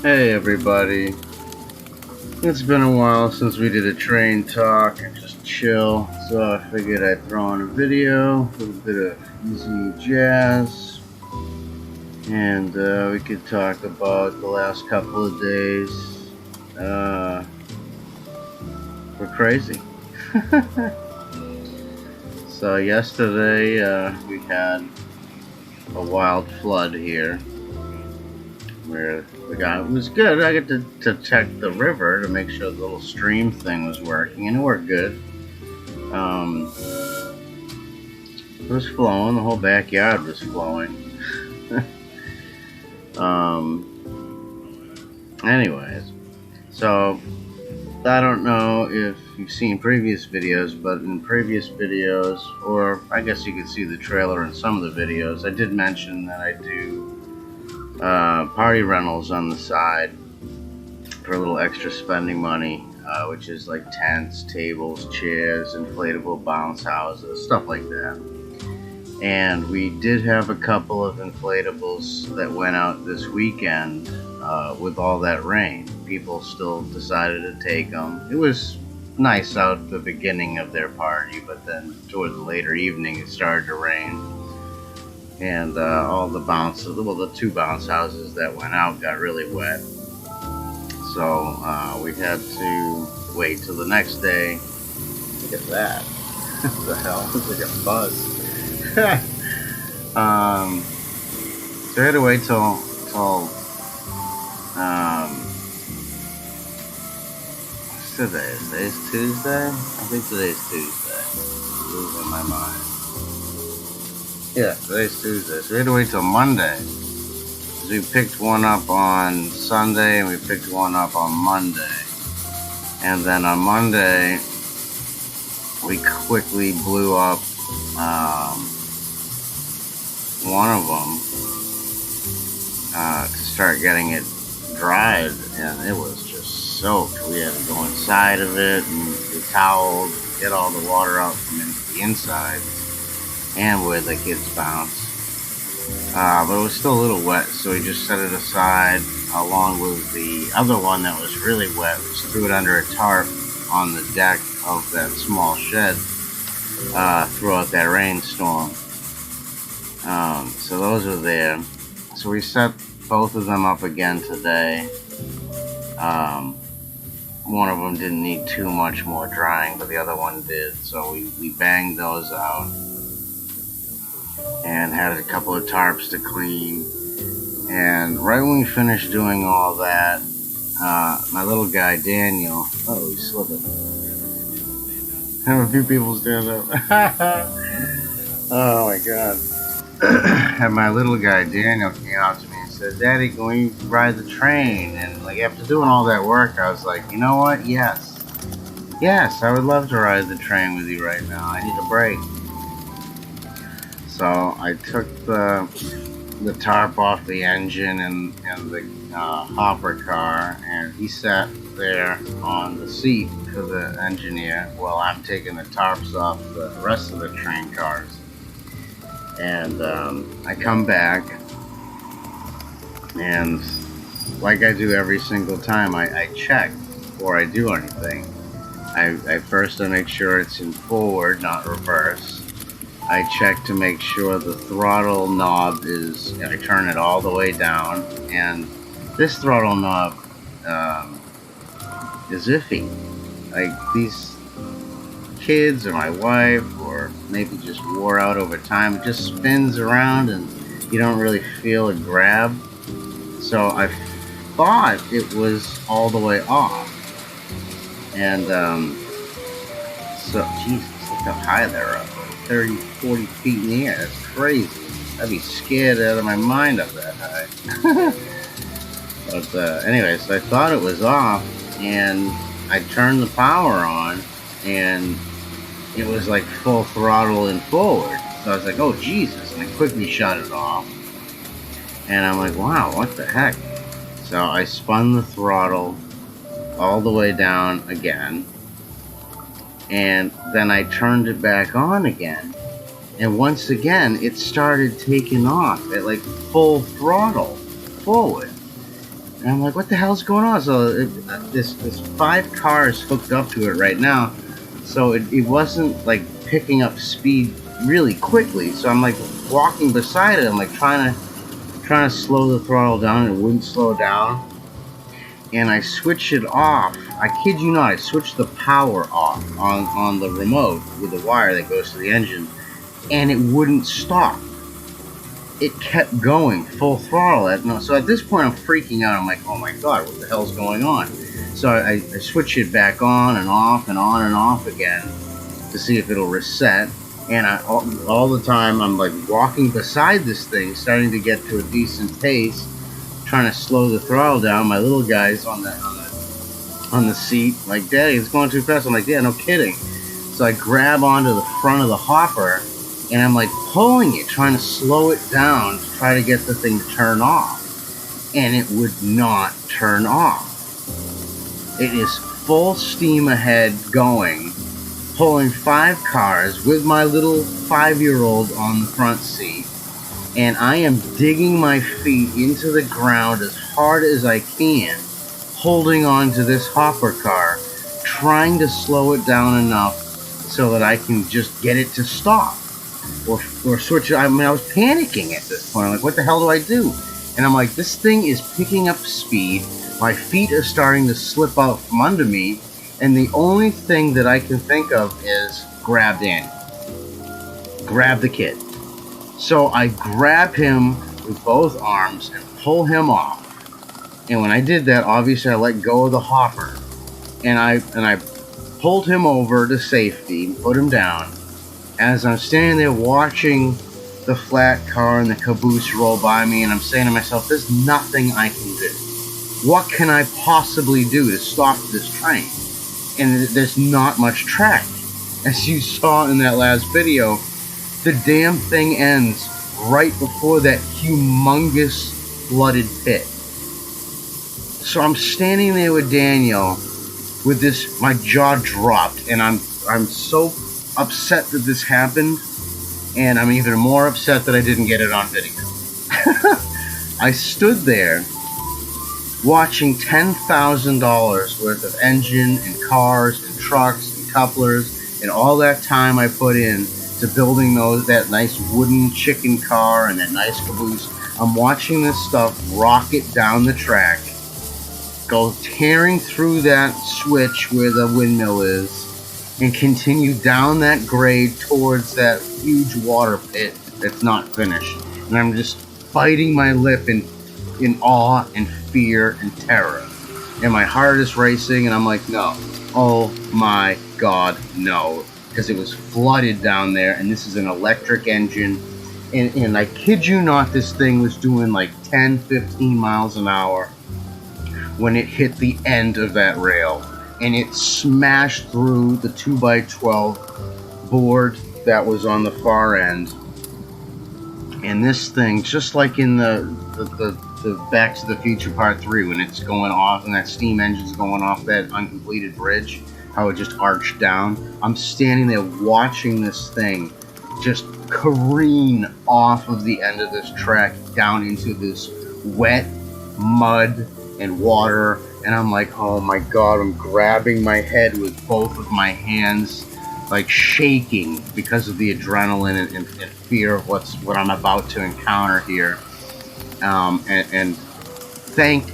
Hey everybody, it's been a while since we did a train talk and just chill, so I figured I'd throw in a video, a little bit of easy jazz, and we could talk about the last couple of days. We're crazy. So yesterday we had a wild flood here. Where the guy was good. I got to check the river to make sure the little stream thing was working, and it worked good. It was flowing. The whole backyard was flowing. Anyways, so I don't know if you've seen previous videos, but in previous videos, or I guess you could see the trailer in some of the videos, I did mention that I do party rentals on the side for a little extra spending money, which is like tents, tables, chairs, inflatable bounce houses, stuff like that. And we did have a couple of inflatables that went out this weekend with all that rain. People still decided to take them. It was nice out at the beginning of their party, but then toward the later evening it started to rain. And all the the two bounce houses that went out got really wet. So we had to wait till the next day. Look at that. What the hell? It's like a buzz. So we had to wait till what's today? Today's Tuesday? I think today's Tuesday. I'm losing my mind. Yeah, today's Tuesday, so we had to wait till Monday. We picked one up on Sunday and we picked one up on Monday. And then on Monday, we quickly blew up one of them to start getting it dried, and it was just soaked. We had to go inside of it and the towel, get all the water out from the inside and where the kids bounce. But it was still a little wet, so we just set it aside along with the other one that was really wet. We just threw it under a tarp on the deck of that small shed throughout that rainstorm. So those are there. So we set both of them up again today. One of them didn't need too much more drying, but the other one did. So we banged those out and had a couple of tarps to clean. And right when we finished doing all that, my little guy Daniel, oh, he's slipping. Have a few people stand up. Oh my god. And my little guy Daniel came out to me and said, "Daddy, can we ride the train?" And like after doing all that work, I was like, you know what? Yes, I would love to ride the train with you right now. I need a break. So I took the tarp off the engine and the hopper car, and he sat there on the seat for the engineer while I'm taking the tarps off the rest of the train cars. And I come back, and like I do every single time, I check before I do anything. I first make sure it's in forward, not reverse. I check to make sure the throttle knob is, I turn it all the way down, and this throttle knob is iffy. Like these kids or my wife, or maybe just wore out over time, it just spins around and you don't really feel a grab. So I thought it was all the way off. And so, Jesus, look how high they're up. 30, 40 feet in the air. That's crazy. I'd be scared out of my mind up that high. But anyways, so I thought it was off, and I turned the power on, and it was like full throttle and forward. So I was like, oh Jesus, and I quickly shut it off. And I'm like, wow, what the heck? So I spun the throttle all the way down again, and then I turned it back on again, and once again it started taking off at like full throttle forward. And I'm like, what the hell's going on? So this 5 cars hooked up to it right now, so it wasn't like picking up speed really quickly. So I'm like walking beside it. I'm like trying to slow the throttle down, and it wouldn't slow down. And I switched it off. I kid you not, I switched the power off on the remote with the wire that goes to the engine, and it wouldn't stop. It kept going full throttle. So at this point, I'm freaking out. I'm like, oh my god, what the hell's going on? So I switch it back on and off and on and off again to see if it'll reset. And all the time, I'm like walking beside this thing, starting to get to a decent pace, trying to slow the throttle down. My little guy's on the seat, like, Daddy, it's going too fast. I'm like, yeah, no kidding. So I grab onto the front of the hopper, and I'm like pulling it, trying to slow it down to try to get the thing to turn off. And it would not turn off. It is full steam ahead going, pulling 5 cars with my little 5-year-old on the front seat. And I am digging my feet into the ground as hard as I can, holding on to this hopper car, trying to slow it down enough so that I can just get it to stop. Or switch it. I mean, I was panicking at this point. I'm like, what the hell do I do? And I'm like, this thing is picking up speed. My feet are starting to slip out from under me. And the only thing that I can think of is grab Daniel. Grab the kid. So I grab him with both arms and pull him off. And when I did that, obviously I let go of the hopper. And I pulled him over to safety, put him down. As I'm standing there watching the flat car and the caboose roll by me, and I'm saying to myself, there's nothing I can do. What can I possibly do to stop this train? And there's not much track. As you saw in that last video, the damn thing ends right before that humongous flooded pit. So I'm standing there with Daniel with this, my jaw dropped, and I'm so upset that this happened, and I'm even more upset that I didn't get it on video. I stood there watching $10,000 worth of engine and cars and trucks and couplers and all that time I put in to building that nice wooden chicken car and that nice caboose. I'm watching this stuff rocket down the track, go tearing through that switch where the windmill is, and continue down that grade towards that huge water pit that's not finished. And I'm just biting my lip in awe and fear and terror. And my heart is racing, and I'm like, no. Oh my god, no. Because it was flooded down there, and this is an electric engine. And I kid you not, this thing was doing like 10, 15 miles an hour when it hit the end of that rail. And it smashed through the 2x12 board that was on the far end. And this thing, just like in the Back to the Future Part 3, when it's going off and that steam engine's going off that uncompleted bridge, how it just arched down. I'm standing there watching this thing just careen off of the end of this track down into this wet mud and water, and I'm like, oh my god, I'm grabbing my head with both of my hands, like shaking because of the adrenaline and fear of what I'm about to encounter here. And thank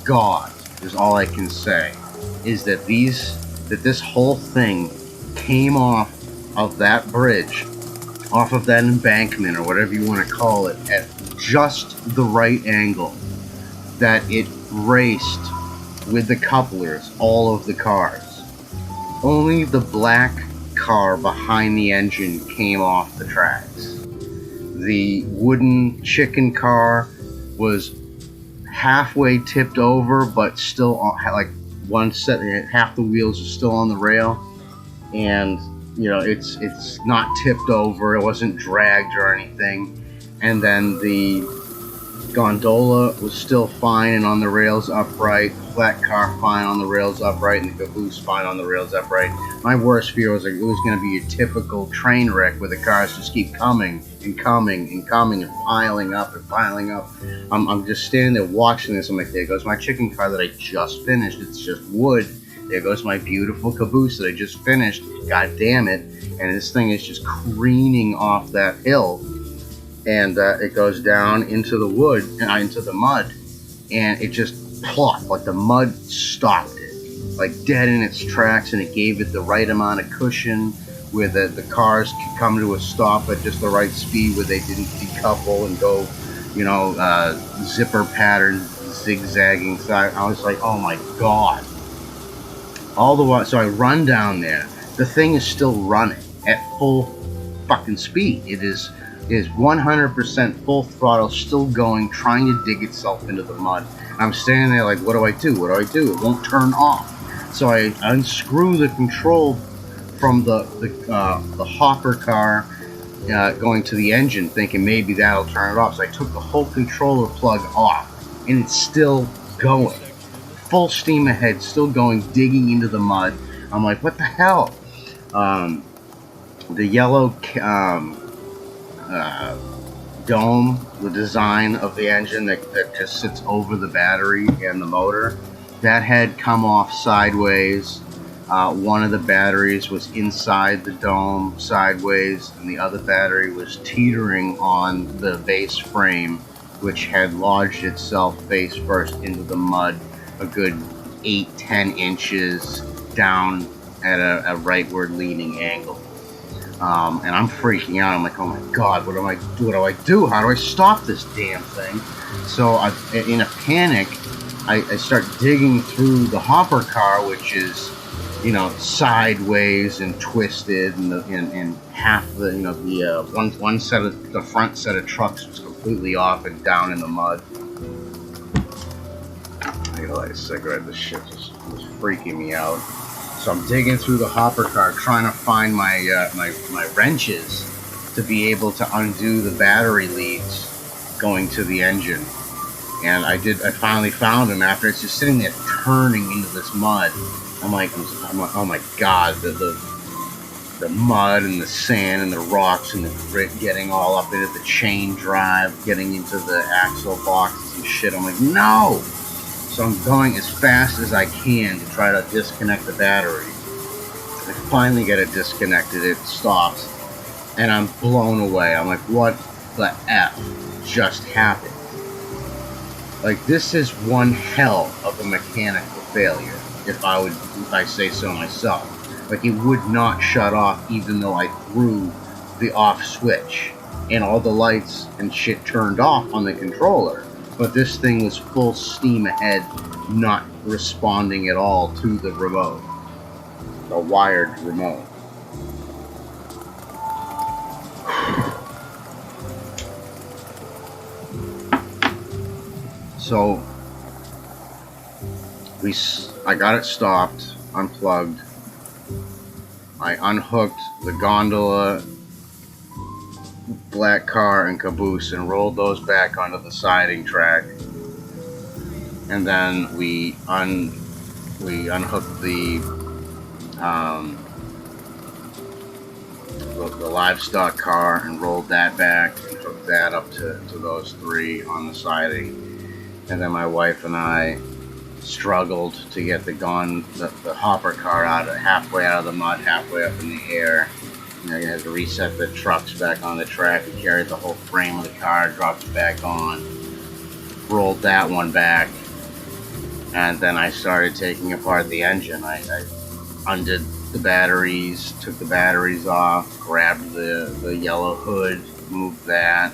God, is all I can say, is that this whole thing came off of that bridge, off of that embankment, or whatever you want to call it, at just the right angle, that it raced with the couplers, all of the cars. Only the black car behind the engine came off the tracks. The wooden chicken car was halfway tipped over, but still like one set, half the wheels are still on the rail, and you know it's not tipped over. It wasn't dragged or anything. And then the Gondola was still fine and on the rails upright. The flat car fine on the rails upright, and the caboose fine on the rails upright. My worst fear was like it was going to be a typical train wreck where the cars just keep coming and coming and coming and piling up and piling up. I'm just standing there watching this. I'm like, there goes my chicken car that I just finished. It's just wood. There goes my beautiful caboose that I just finished. God damn it. And this thing is just careening off that hill. And it goes down into the wood, into the mud, and it just plopped, like the mud stopped it, like dead in its tracks, and it gave it the right amount of cushion where the cars could come to a stop at just the right speed where they didn't decouple and go, zipper pattern, zigzagging. So I was like, oh my God. All the while, so I run down there. The thing is still running at full fucking speed. It is 100% full throttle, still going, trying to dig itself into the mud. I'm standing there like, what do I do? What do I do? It won't turn off. So I unscrew the control from the hopper car going to the engine, thinking maybe that'll turn it off. So I took the whole controller plug off, and it's still going. Full steam ahead, still going, digging into the mud. I'm like, what the hell? The yellow dome, the design of the engine that just sits over the battery and the motor, that had come off sideways. One of the batteries was inside the dome sideways, and the other battery was teetering on the base frame, which had lodged itself face first into the mud a good 8-10 inches down at a rightward leaning angle. And I'm freaking out. I'm like, oh my God, what do I do? How do I stop this damn thing? So in a panic, I start digging through the hopper car, which is, sideways and twisted, and half the one set of the front set of trucks was completely off and down in the mud. I gotta light a cigarette. This shit just was freaking me out. So I'm digging through the hopper car, trying to find my wrenches to be able to undo the battery leads going to the engine. And I finally found them after it's just sitting there turning into this mud. I'm like, oh my God, the mud and the sand and the rocks and the grit getting all up into the chain drive, getting into the axle boxes and shit. I'm like, no! So I'm going as fast as I can to try to disconnect the battery. I finally get it disconnected, it stops, and I'm blown away. I'm like, what the F just happened? Like, this is one hell of a mechanical failure, if I say so myself. Like, it would not shut off even though I threw the off switch, and all the lights and shit turned off on the controller. But this thing was full steam ahead, not responding at all to the remote. The wired remote. So, I got it stopped, unplugged. I unhooked the gondola, black car, and caboose and rolled those back onto the siding track. And then we unhooked the livestock car and rolled that back and hooked that up to those three on the siding. And then my wife and I struggled to get the hopper car halfway out of the mud, halfway up in the air. You had to reset the trucks back on the track and carry the whole frame of the car, dropped it back on, rolled that one back, and then I started taking apart the engine. I undid the batteries, took the batteries off, grabbed the yellow hood, moved that,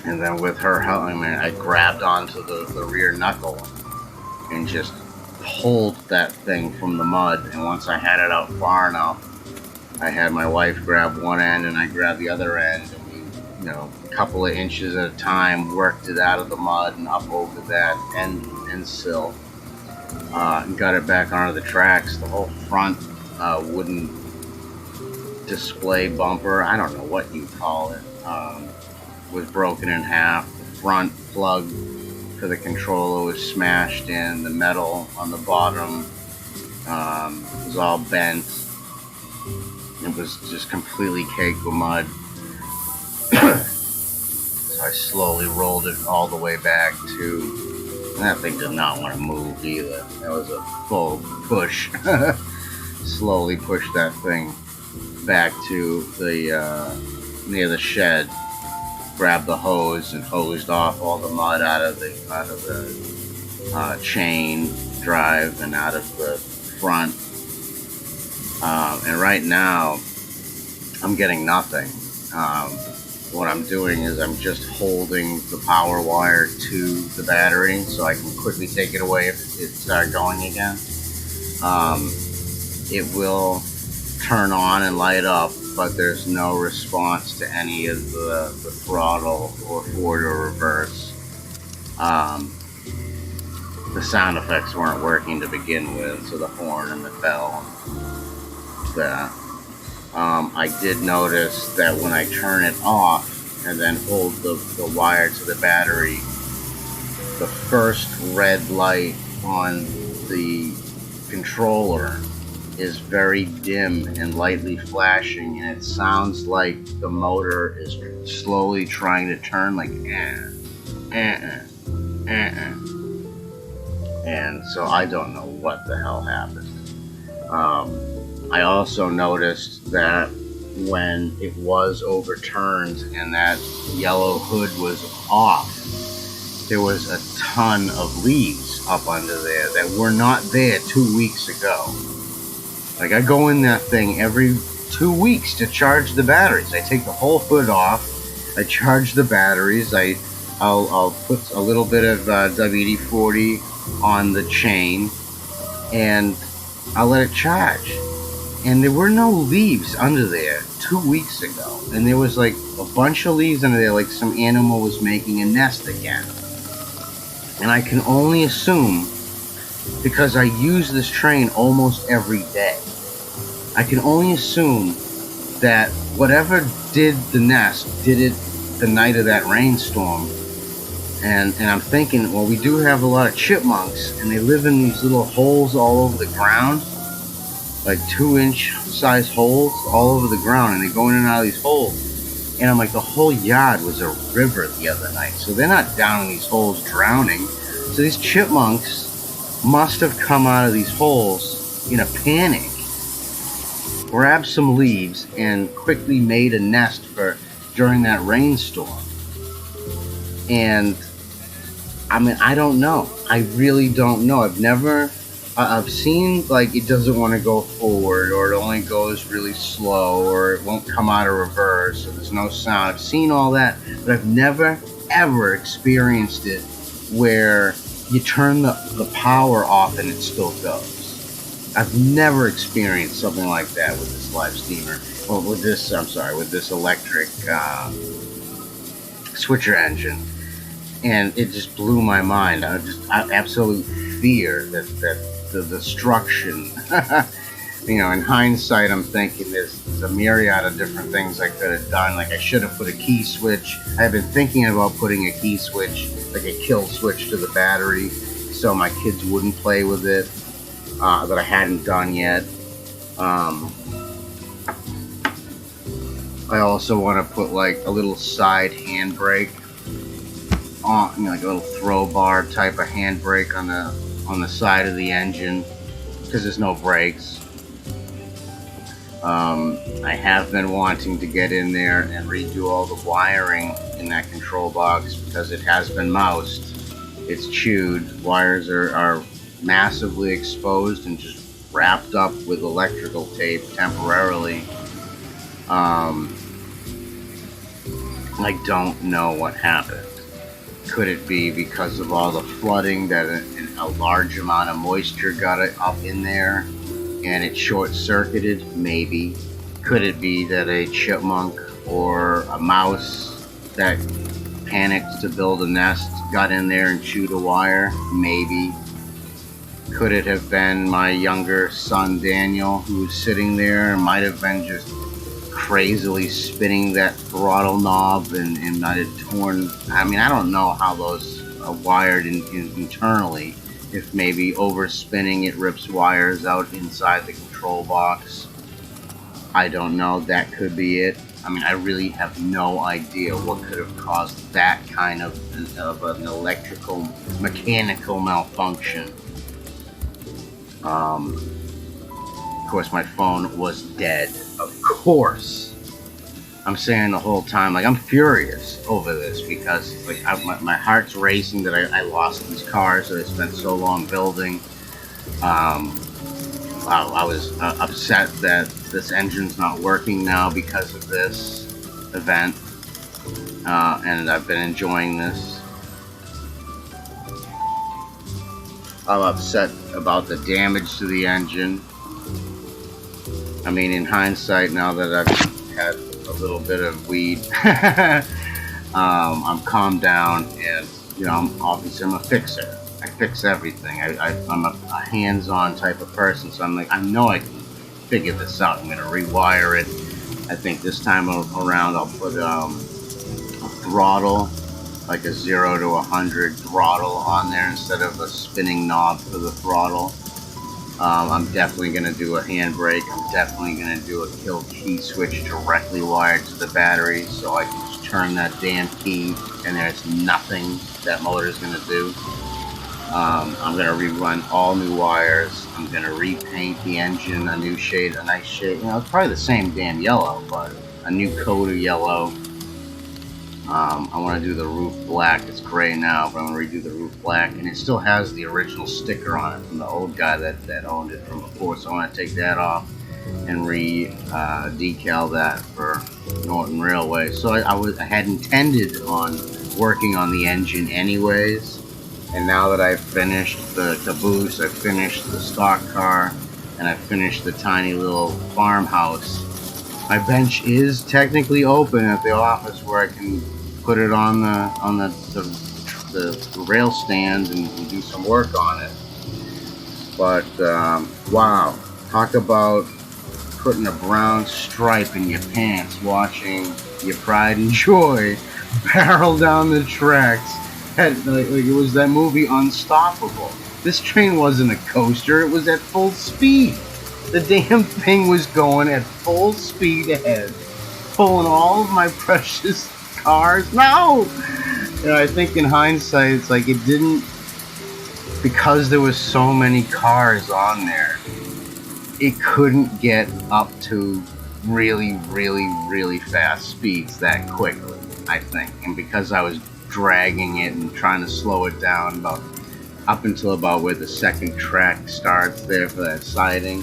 and then with her help, I grabbed onto the rear knuckle and just pulled that thing from the mud. And once I had it out far enough, I had my wife grab one end and I grabbed the other end, and we, a couple of inches at a time, worked it out of the mud and up over that end sill, and got it back onto the tracks. The whole front wooden display bumper, I don't know what you call it, was broken in half. The front plug for the controller was smashed in. The metal on the bottom was all bent. It was just completely caked with mud. So I slowly rolled it all the way back to, and that thing did not want to move either. That was a full push. Slowly pushed that thing back to the near the shed. Grabbed the hose and hosed off all the mud out of the chain drive and out of the front. And right now, I'm getting nothing. What I'm doing is I'm just holding the power wire to the battery so I can quickly take it away if it starts going again. It will turn on and light up, but there's no response to any of the throttle or forward or reverse. The sound effects weren't working to begin with, so the horn and the bell and that. I did notice that when I turn it off and then hold the wire to the battery, the first red light on the controller is very dim and lightly flashing, and it sounds like the motor is slowly trying to turn, like and so I don't know what the hell happened. I also noticed that when it was overturned and that yellow hood was off, there was a ton of leaves up under there that were not there 2 weeks ago. Like, I go in that thing every 2 weeks to charge the batteries. I take the whole hood off, I charge the batteries, I'll put a little bit of WD-40 on the chain, and I'll let it charge. And there were no leaves under there 2 weeks ago. And there was like a bunch of leaves under there, like some animal was making a nest again. And I can only assume, because I use this train almost every day, I can only assume that whatever did the nest did it the night of that rainstorm. And I'm thinking, well, we do have a lot of chipmunks, and they live in these little holes all over the ground, like 2-inch size holes all over the ground, and they go in and out of these holes. And I'm like, the whole yard was a river the other night, so they're not down in these holes drowning. So these chipmunks must have come out of these holes in a panic, grabbed some leaves, and quickly made a nest for during that rainstorm. And I mean, I don't know. I really don't know. I've seen, like, it doesn't want to go forward, or it only goes really slow, or it won't come out of reverse, or there's no sound. I've seen all that, but I've never, ever experienced it where you turn the power off and it still goes. I've never experienced something like that with this live steamer, or with this electric switcher engine. And it just blew my mind. I absolute fear that the destruction. You know, in hindsight, I'm thinking there's a myriad of different things I could have done. Like, I should have put a key switch. I've been thinking about putting a key switch, like a kill switch to the battery, so my kids wouldn't play with it, that I hadn't done yet. I also want to put like a little side handbrake on, you know, like a little throw bar type of handbrake on the side of the engine, because there's no brakes. I have been wanting to get in there and redo all the wiring in that control box, because it has been moused. It's chewed. Wires are massively exposed and just wrapped up with electrical tape temporarily. I don't know what happened. Could it be because of all the flooding that a large amount of moisture got it up in there and it short-circuited? Maybe. Could it be that a chipmunk or a mouse that panicked to build a nest got in there and chewed a wire? Maybe. Could it have been my younger son Daniel, who was sitting there and might have been just crazily spinning that throttle knob, and might have torn. I mean, I don't know how those are wired internally. If maybe overspinning it rips wires out inside the control box. I don't know. That could be it. I mean, I really have no idea what could have caused that kind of an electrical, mechanical malfunction. Of course, my phone was dead. Of course. I'm saying the whole time, like, I'm furious over this because, like, my heart's racing that I lost these cars that I spent so long building. I was upset that this engine's not working now because of this event, and I've been enjoying this. I'm upset about the damage to the engine. I mean, in hindsight, now that I've had a little bit of weed, I'm calmed down, and I'm a fixer. I fix everything. I'm a hands-on type of person, so I'm like, I know I can figure this out. I'm gonna rewire it. I think this time around I'll put a throttle, like a 0 to 100 throttle on there instead of a spinning knob for the throttle. I'm definitely gonna do a handbrake. I'm definitely gonna do a kill key switch directly wired to the battery, so I can just turn that damn key and there's nothing that motor's gonna do. I'm going to rerun all new wires. I'm going to repaint the engine a new shade, a nice shade. It's probably the same damn yellow, but a new coat of yellow. I want to do the roof black. It's gray now, but I'm going to redo the roof black. And it still has the original sticker on it from the old guy that owned it from before. So I want to take that off and decal that for Norton Railway. So I had intended on working on the engine anyways. And now that I've finished the caboose, I've finished the stock car, and I've finished the tiny little farmhouse, my bench is technically open at the office where I can put it on the rail stand and do some work on it. But wow, talk about putting a brown stripe in your pants, watching your pride and joy barrel down the tracks. Like it was that movie Unstoppable. This train wasn't a coaster, it was at full speed. The damn thing was going at full speed ahead, pulling all of my precious cars. No! I think in hindsight, it's like it didn't, because there was so many cars on there, it couldn't get up to really, really, really fast speeds that quickly, I think. And because I was dragging it and trying to slow it down up until about where the second track starts there for that siding.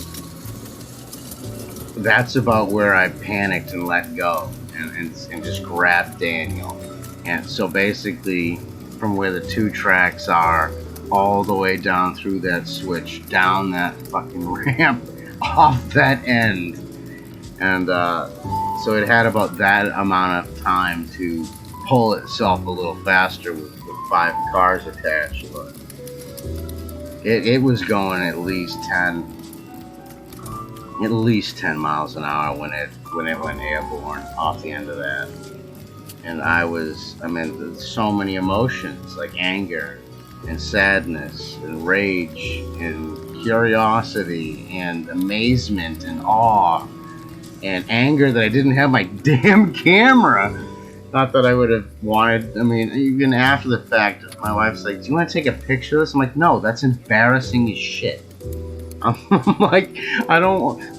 That's about where I panicked and let go and just grabbed Daniel. And so basically from where the two tracks are all the way down through that switch, down that fucking ramp, off that end. And so it had about that amount of time to pull itself a little faster with 5 cars attached, but it was going at least 10 miles an hour when it went airborne off the end of that. And there's so many emotions like anger and sadness and rage and curiosity and amazement and awe and anger that I didn't have my damn camera. Not that I would have wanted, even after the fact, my wife's like, do you want to take a picture of this? I'm like, no, that's embarrassing as shit. I'm like,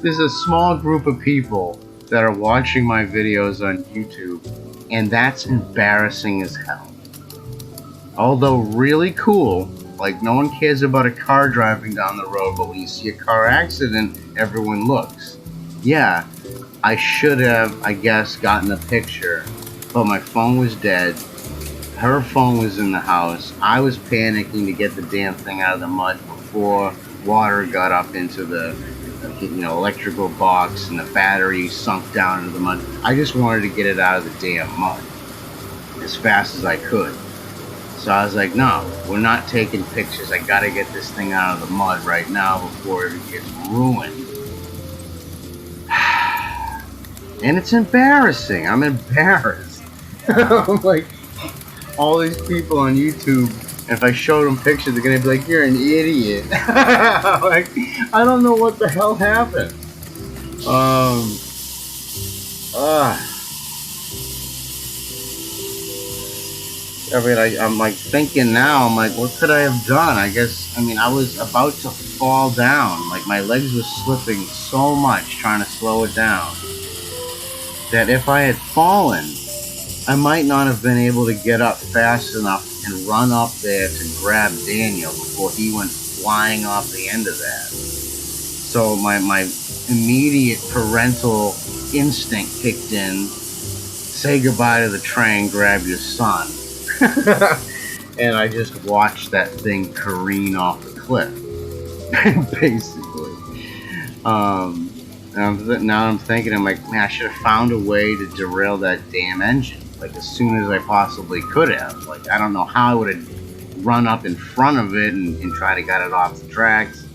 there's a small group of people that are watching my videos on YouTube, and that's embarrassing as hell. Although really cool, like no one cares about a car driving down the road, but when you see a car accident, everyone looks. Yeah, I should have, I guess, gotten a picture. But my phone was dead. Her phone was in the house. I was panicking to get the damn thing out of the mud before water got up into the electrical box and the battery sunk down into the mud. I just wanted to get it out of the damn mud as fast as I could. So I was like, no, we're not taking pictures. I gotta get this thing out of the mud right now before it gets ruined. And it's embarrassing. I'm embarrassed. I'm like, all these people on YouTube, and if I showed them pictures, they're gonna be like, "You're an idiot." Like, I don't know what the hell happened. Um. I mean, I'm like thinking now. I'm like, what could I have done? I guess. I mean, I was about to fall down. Like my legs were slipping so much trying to slow it down that if I had fallen, I might not have been able to get up fast enough and run up there to grab Daniel before he went flying off the end of that. So my immediate parental instinct kicked in. Say goodbye to the train, grab your son. And I just watched that thing careen off the cliff. Basically. And now I'm thinking, I'm like, man, I should have found a way to derail that damn engine, like as soon as I possibly could have. Like, I don't know how I would have run up in front of it and try to get it off the tracks,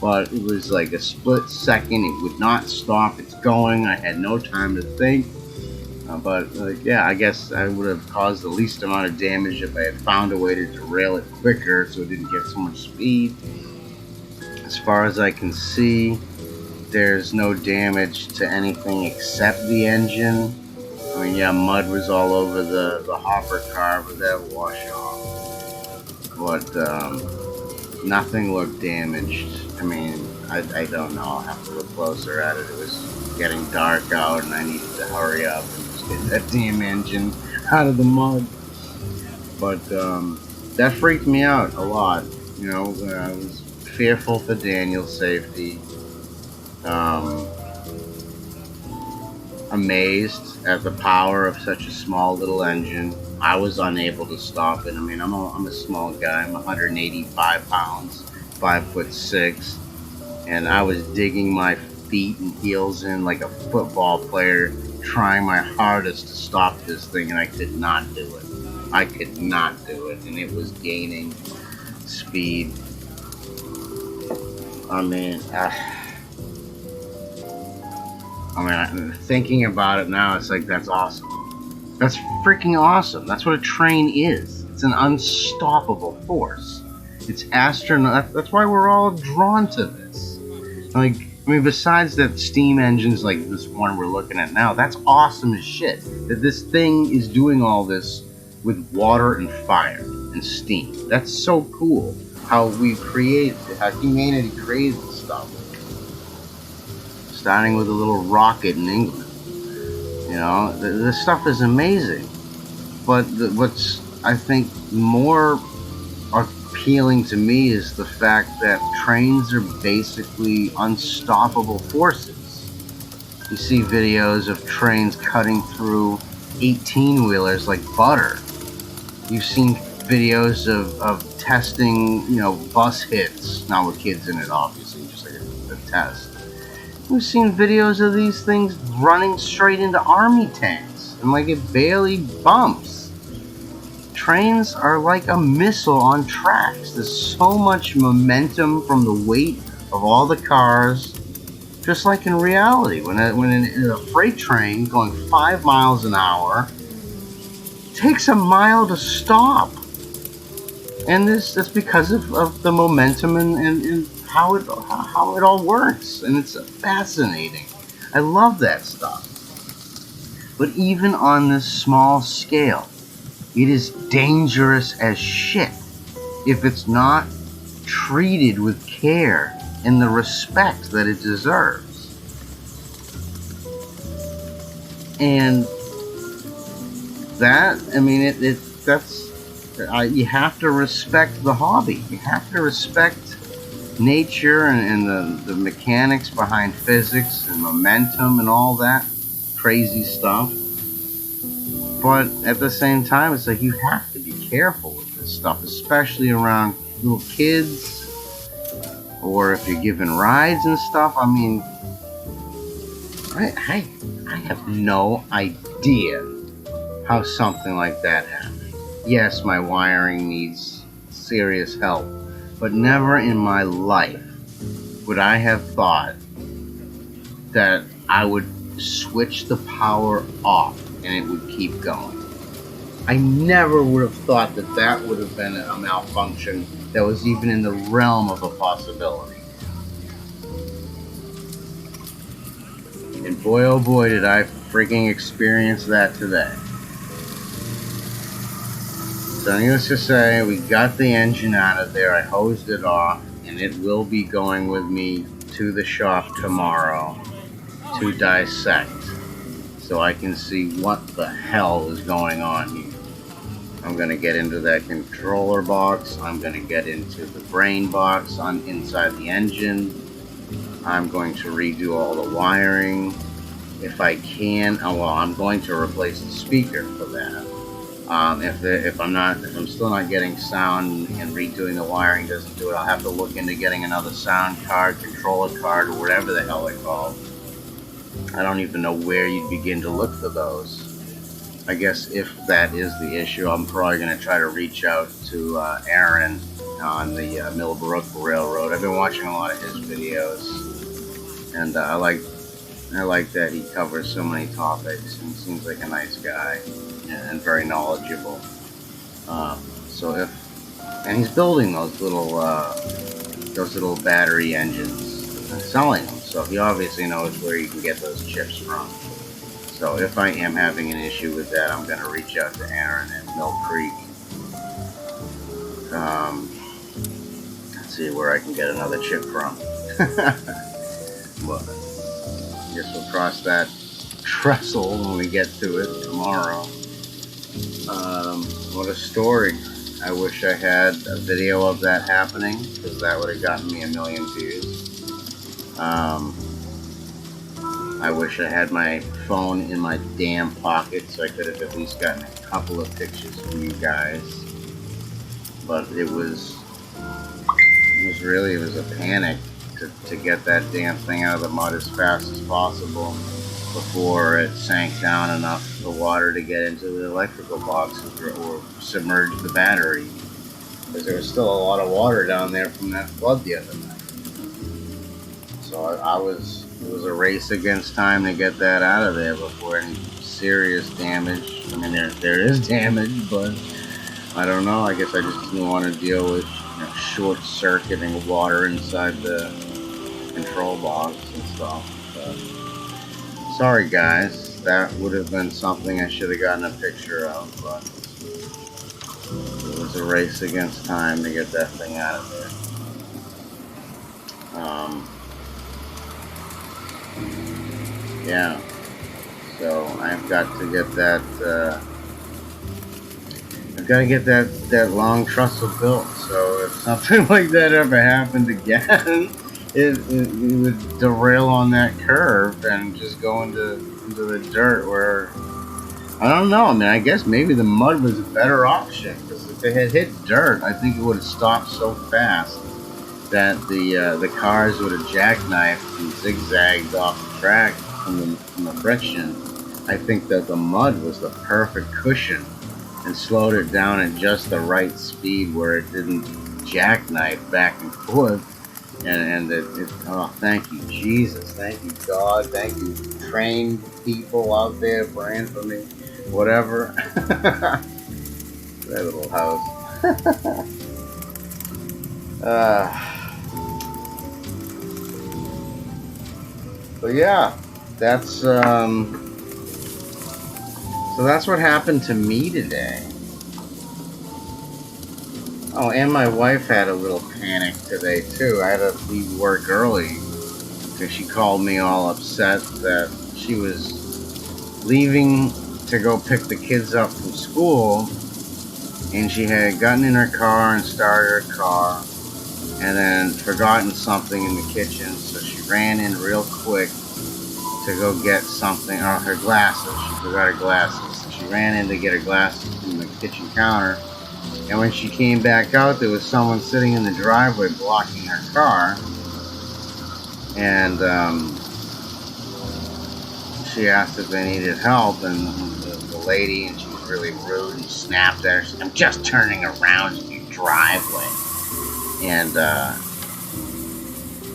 but it was like a split second. It would not stop. It's going. I had no time to think. But yeah, I guess I would have caused the least amount of damage if I had found a way to derail it quicker so it didn't get so much speed. As far as I can see, there's no damage to anything except the engine. I mean, yeah, mud was all over the hopper car, but that washed off. But nothing looked damaged. I mean, I don't know. I'll have to look closer at it. It was getting dark out, and I needed to hurry up and just get that damn engine out of the mud. But that freaked me out a lot. You know, I was fearful for Daniel's safety. Amazed at the power of such a small little engine. I was unable to stop it. I mean, I'm a small guy. I'm 185 pounds, 5'6", and I was digging my feet and heels in like a football player, trying my hardest to stop this thing, and I could not do it. I could not do it, and it was gaining speed. I mean, thinking about it now, it's like, that's awesome. That's freaking awesome. That's what a train is. It's an unstoppable force. It's astronaut. That's why we're all drawn to this. Like, I mean, besides that steam engines like this one we're looking at now, that's awesome as shit. That this thing is doing all this with water and fire and steam. That's so cool. How humanity created this stuff. Starting with a little rocket in England. You know, this stuff is amazing. But what's, I think, more appealing to me is the fact that trains are basically unstoppable forces. You see videos of trains cutting through 18-wheelers like butter. You've seen videos of testing, you know, bus hits, not with kids in it, obviously, just like a test. We've seen videos of these things running straight into army tanks, and like it barely bumps. Trains are like a missile on tracks. There's so much momentum from the weight of all the cars, just like in reality. When a freight train going 5 miles an hour takes a mile to stop. And that's because of the momentum and how it all works. And it's fascinating. I love that stuff. But even on this small scale, it is dangerous as shit if it's not treated with care and the respect that it deserves. And that, I mean, you have to respect the hobby. You have to respect nature and the mechanics behind physics and momentum and all that crazy stuff. But at the same time, it's like you have to be careful with this stuff, especially around little kids, or if you're giving rides and stuff. I mean, I have no idea how something like that happened. Yes, my wiring needs serious help, but never in my life would I have thought that I would switch the power off and it would keep going. I never would have thought that that would have been a malfunction that was even in the realm of a possibility. And boy, oh boy, did I freaking experience that today. So needless to say, we got the engine out of there, I hosed it off, and it will be going with me to the shop tomorrow to dissect, so I can see what the hell is going on here. I'm going to get into that controller box, I'm going to get into the brain box on inside the engine, I'm going to redo all the wiring. If I can, well, I'm going to replace the speaker for that. If I'm still not getting sound and redoing the wiring doesn't do it, I'll have to look into getting another sound card, controller card, or whatever the hell they're called. I don't even know where you'd begin to look for those. I guess if that is the issue, I'm probably going to try to reach out to Aaron on the Millbrook Railroad. I've been watching a lot of his videos, and I like that he covers so many topics and seems like a nice guy and very knowledgeable. And he's building those little battery engines and selling them. So he obviously knows where you can get those chips from. So if I am having an issue with that, I'm going to reach out to Aaron at Mill Creek. Let's see where I can get another chip from. But I guess we'll cross that trestle when we get to it tomorrow. What a story. I wish I had a video of that happening, because that would have gotten me 1 million views. I wish I had my phone in my damn pocket so I could have at least gotten a couple of pictures from you guys. But it was a panic to get that damn thing out of the mud as fast as possible before it sank down enough the water to get into the electrical boxes or submerge the battery, because there was still a lot of water down there from that flood the other night. So it was a race against time to get that out of there before any serious damage. I mean, there is damage, but I don't know, I guess I just didn't want to deal with short-circuiting water inside the control box and stuff. But sorry guys, that would have been something I should have gotten a picture of, but it was a race against time to get that thing out of there. Yeah, so I've got to get that that long trestle built, so if something like that ever happened again, it would derail on that curve and just go into the dirt where, I don't know, I mean, I guess maybe the mud was a better option, because if it had hit dirt, I think it would have stopped so fast that the cars would have jackknifed and zigzagged off the track from the friction. I think that the mud was the perfect cushion and slowed it down at just the right speed where it didn't jackknife back and forth. And oh, thank you, Jesus, thank you, God, thank you, trained people out there praying for me, whatever. That little house. But yeah, that's so that's what happened to me today. Oh, and my wife had a little panic today too. I had to leave work early because she called me all upset that she was leaving to go pick the kids up from school, and she had gotten in her car and started her car and then forgotten something in the kitchen, so she ran in real quick to go get something, or her glasses. She forgot her glasses. So she ran in to get her glasses from the kitchen counter, and when she came back out, there was someone sitting in the driveway blocking her car, and she asked if they needed help, and the lady, and she was really rude and snapped at her, she said, "I'm just turning around in your driveway." And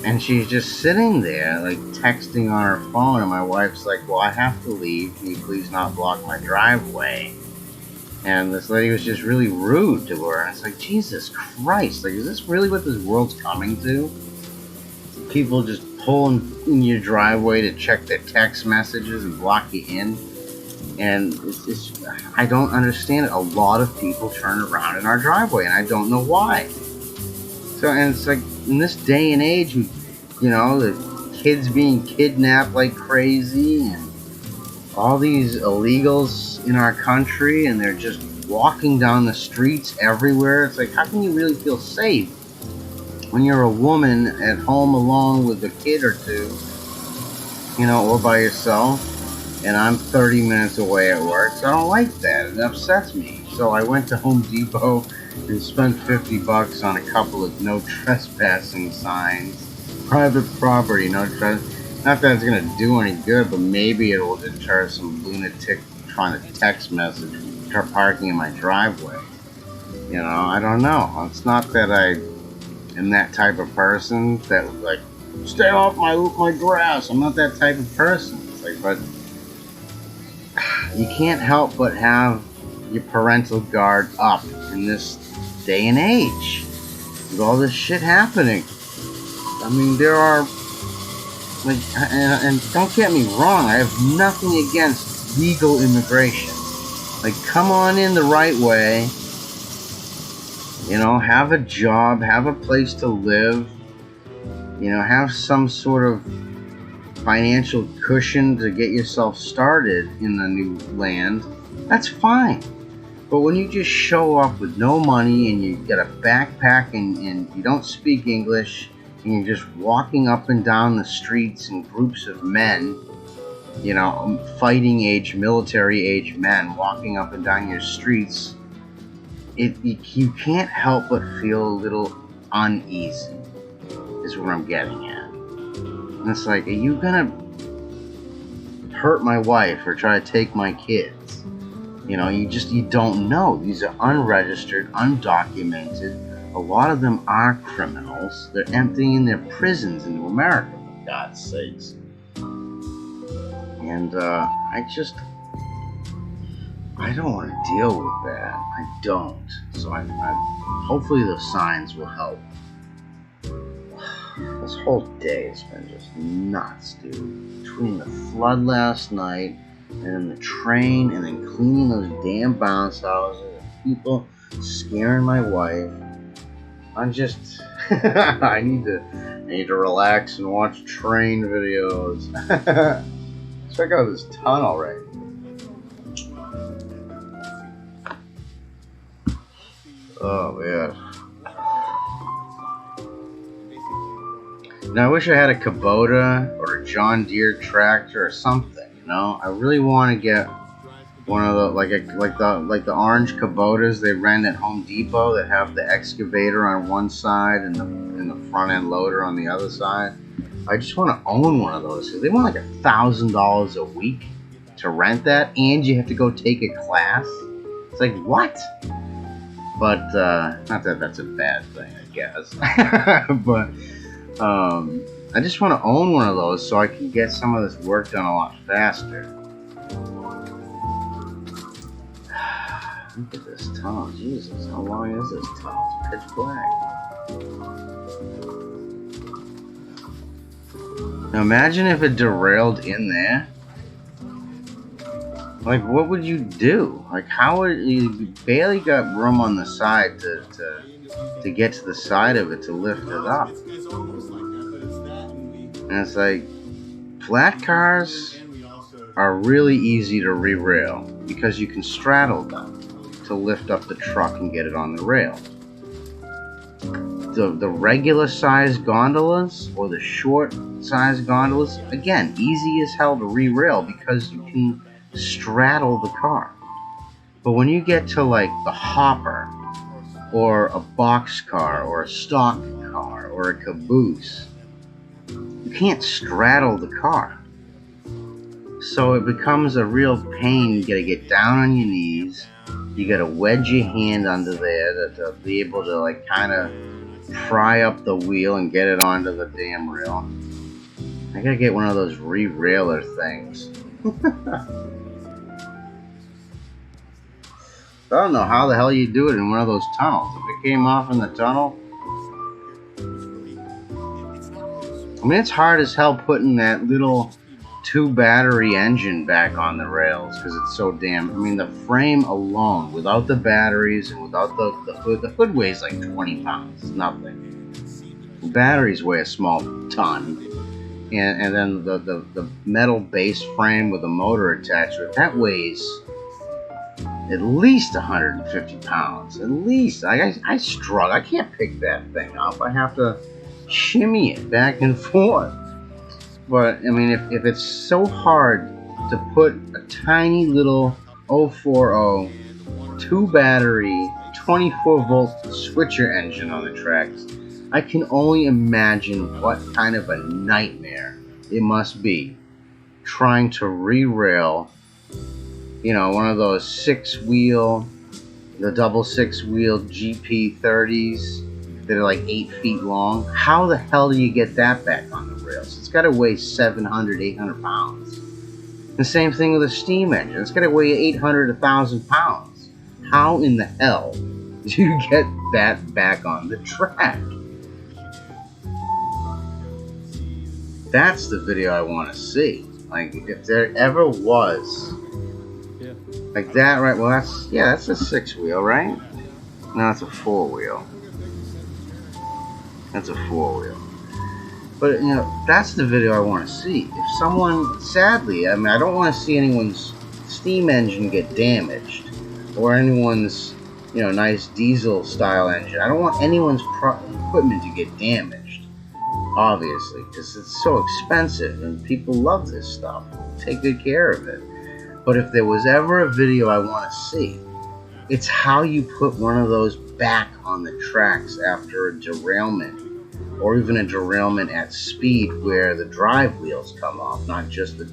And she's just sitting there, like, texting on her phone, and my wife's like, well, I have to leave. Can you please not block my driveway? And this lady was just really rude to her. And it's like, Jesus Christ, like, is this really what this world's coming to? People just pull in your driveway to check their text messages and block you in. And I don't understand it. A lot of people turn around in our driveway, and I don't know why. So, and it's like, in this day and age, you know, the kids being kidnapped like crazy, and all these illegals in our country, and they're just walking down the streets everywhere. It's like, how can you really feel safe when you're a woman at home alone with a kid or two, you know, or by yourself? And I'm 30 minutes away at work, so I don't like that. It upsets me. So I went to Home Depot and spent $50 on a couple of no trespassing signs. Private property, no trespassing. Not that it's going to do any good, but maybe it will deter some lunatic trying to text message from parking in my driveway. You know, I don't know. It's not that I am that type of person that, like, stay off my grass. I'm not that type of person. It's like, but you can't help but have your parental guard up in this day and age with all this shit happening. I mean, there are, like, and don't get me wrong, I have nothing against legal immigration. Like, come on in the right way, you know, have a job, have a place to live, you know, have some sort of financial cushion to get yourself started in the new land. That's fine. But when you just show up with no money and you get a backpack and you don't speak English, and you're just walking up and down the streets in groups of men, you know, fighting age, military age men walking up and down your streets, you can't help but feel a little uneasy, is what I'm getting at. And it's like, are you gonna hurt my wife or try to take my kids? You know, you don't know. These are unregistered, undocumented. A lot of them are criminals. They're emptying their prisons into America, for God's sakes. And I don't want to deal with that. I don't. So I hopefully the signs will help. This whole day has been just nuts, dude. Between the flood last night, and then the train, and then cleaning those damn bounce houses, and people scaring my wife. I'm just, I need to relax and watch train videos. Check out this tunnel right here. Oh man. Now I wish I had a Kubota or a John Deere tractor or something, you know? I really want to get one of the like the orange Kubotas they rent at Home Depot that have the excavator on one side and the front end loader on the other side. I just want to own one of those. They want like $1,000 a week to rent that, and you have to go take a class. It's like, what? But not that that's a bad thing, I guess. But I just want to own one of those so I can get some of this work done a lot faster. Look at this tunnel. Jesus, how long is this tunnel? It's pitch black. Now imagine if it derailed in there. Like, what would you do? Like, how would you barely got room on the side to get to the side of it to lift it up? And it's like, flat cars are really easy to re-rail because you can straddle them to lift up the truck and get it on the rail. The regular size gondolas or the short size gondolas, again, easy as hell to re-rail because you can straddle the car. But when you get to like the hopper or a box car or a stock car or a caboose, you can't straddle the car. So it becomes a real pain. You gotta get down on your knees. You gotta wedge your hand under there to be able to like kind of pry up the wheel and get it onto the damn rail. I gotta get one of those re-railer things. I don't know how the hell you do it in one of those tunnels. If it came off in the tunnel, I mean, it's hard as hell putting that little 2-battery engine back on the rails because it's so damn. I mean, the frame alone, without the batteries and without the hood weighs like 20 pounds. It's nothing. The batteries weigh a small ton. And then the metal base frame with a motor attached to it, that weighs at least 150 pounds. At least. I struggle. I can't pick that thing up. I have to shimmy it back and forth. But, I mean, if it's so hard to put a tiny little 040 2-battery 24-volt switcher engine on the tracks, I can only imagine what kind of a nightmare it must be trying to re-rail, you know, one of those 6-wheel, the double 6-wheel GP30s that are like 8 feet long. How the hell do you get that back on the rails? It's got to weigh 700, 800 pounds. The same thing with a steam engine. It's got to weigh 800, 1,000 pounds. How in the hell do you get that back on the track? That's the video I want to see. Like, if there ever was like that, right? Well, that's a 6-wheel, right? No, it's a 4-wheel. That's a 4-wheel. But, you know, that's the video I want to see. If someone, sadly, I mean, I don't want to see anyone's steam engine get damaged, or anyone's, you know, nice diesel style engine. I don't want anyone's equipment to get damaged, obviously, because it's so expensive and people love this stuff. Take good care of it. But if there was ever a video I want to see, it's how you put one of those back on the tracks after a derailment, or even a derailment at speed where the drive wheels come off, not just the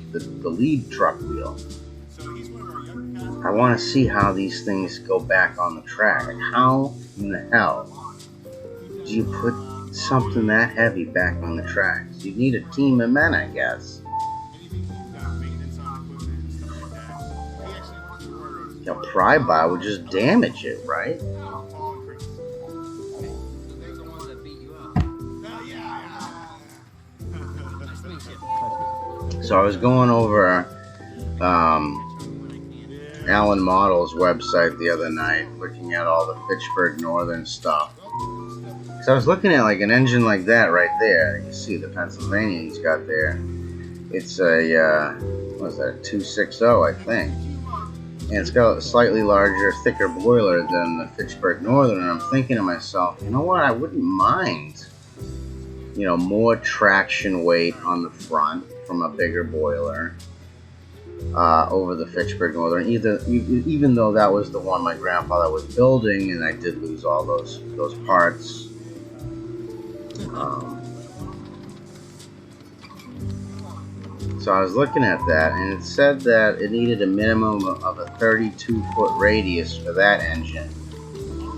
lead truck wheel. I want to see how these things go back on the track. Like, how in the hell do you put something that heavy back on the tracks? You need a team of men, I guess. A pry-by would just damage it, right? So I was going over Alan Model's website the other night, looking at all the Fitchburg Northern stuff. So I was looking at like an engine like that right there. You see the Pennsylvania he's got there. It's a what's that? 260, I think. And it's got a slightly larger, thicker boiler than the Fitchburg Northern. And I'm thinking to myself, you know what? I wouldn't mind, you know, more traction weight on the front from a bigger boiler over the Fitchburg Northern. Even though that was the one my grandfather was building, and I did lose all those parts. So I was looking at that, and it said that it needed a minimum of a 32-foot radius for that engine,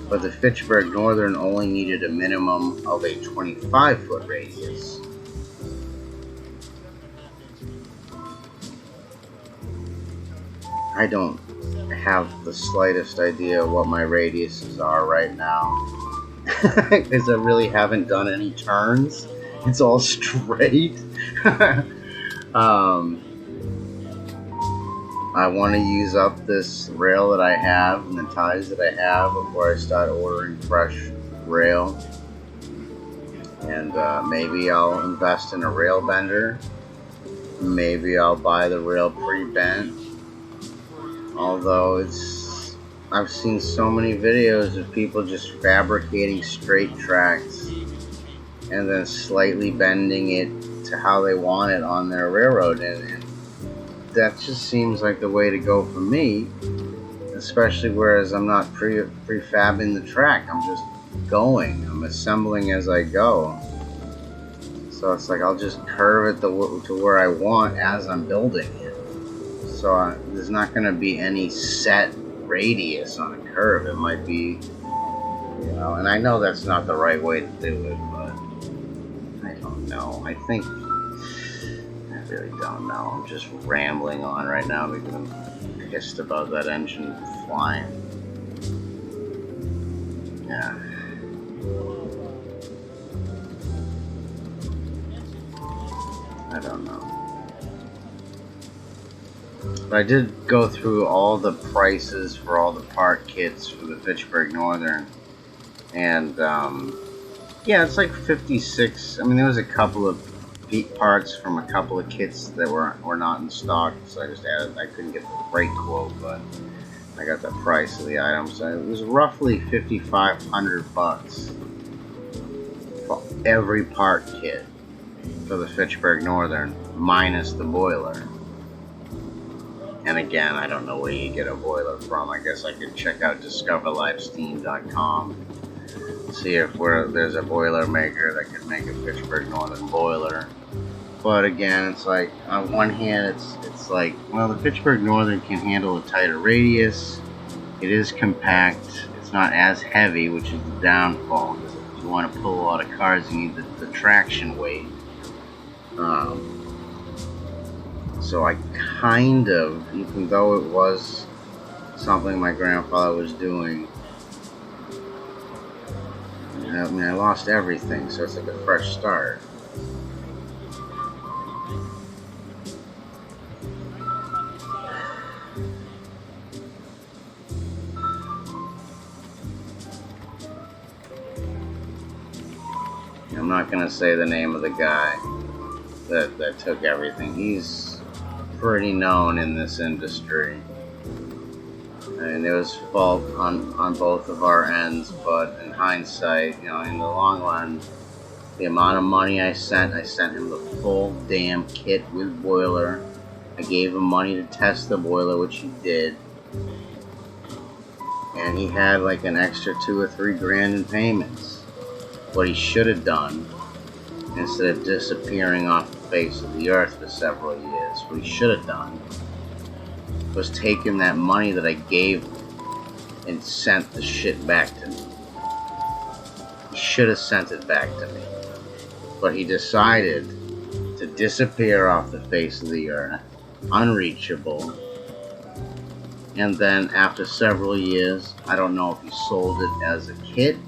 but the Fitchburg Northern only needed a minimum of a 25-foot radius. I don't have the slightest idea what my radiuses are right now, because I really haven't done any turns. It's all straight. I want to use up this rail that I have and the ties that I have before I start ordering fresh rail. And maybe I'll invest in a rail bender. Maybe I'll buy the rail pre-bent. Although I've seen so many videos of people just fabricating straight tracks and then slightly bending it to how they want it on their railroad, and that just seems like the way to go for me, especially whereas I'm not prefabbing the track. I'm just going. I'm assembling as I go. So it's like I'll just curve it to where I want as I'm building it. So there's not going to be any set radius on a curve. It might be You know, and I know that's not the right way to do it, but I don't know. I really don't know. I'm just rambling on right now because I'm pissed about that engine flying. Yeah. I don't know. But I did go through all the prices for all the part kits for the Fitchburg Northern. And, yeah, it's like 56. I mean, there was a couple of parts from a couple of kits that were not in stock, so I just added. I couldn't get the freight quote, but I got the price of the item, so it was roughly $5,500 for every part kit for the Fitchburg Northern, minus the boiler. And again, I don't know where you get a boiler from. I guess I could check out discoverlifesteam.com. See if there's a boiler maker that could make a Fitchburg Northern boiler. But again, it's like, on one hand, it's like, well, the Fitchburg Northern can handle a tighter radius. It is compact. It's not as heavy, which is the downfall. Because if you want to pull a lot of cars, you need the traction weight. So I kind of, even though it was something my grandfather was doing, I mean, I lost everything, so it's like a fresh start. I'm not gonna say the name of the guy that took everything. He's pretty known in this industry. And there was fault on both of our ends, but in hindsight, you know, in the long run, the amount of money I sent him the full damn kit with boiler. I gave him money to test the boiler, which he did. And he had like an extra $2 or $3 grand in payments. What he should have done, instead of disappearing off the face of the earth for several years, what he should have done was taken that money that I gave him and sent the shit back to me. He should have sent it back to me. But he decided to disappear off the face of the earth, unreachable. And then after several years, I don't know if he sold it as a kit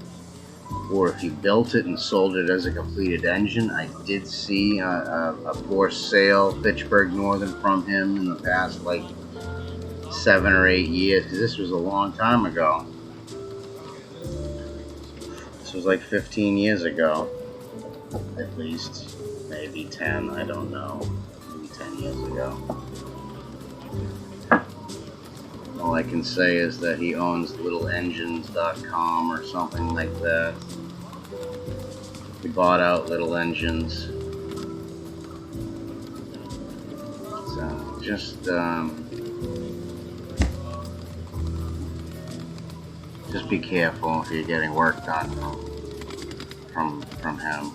or if he built it and sold it as a completed engine. I did see a for sale Fitchburg Northern from him in the past like 7 or 8 years, because this was a long time ago. This was like 15 years ago, at least, maybe 10, I don't know, maybe 10 years ago. All I can say is that he owns littleengines.com or something like that. He bought out Little Engines. So, just be careful if you're getting work done from him.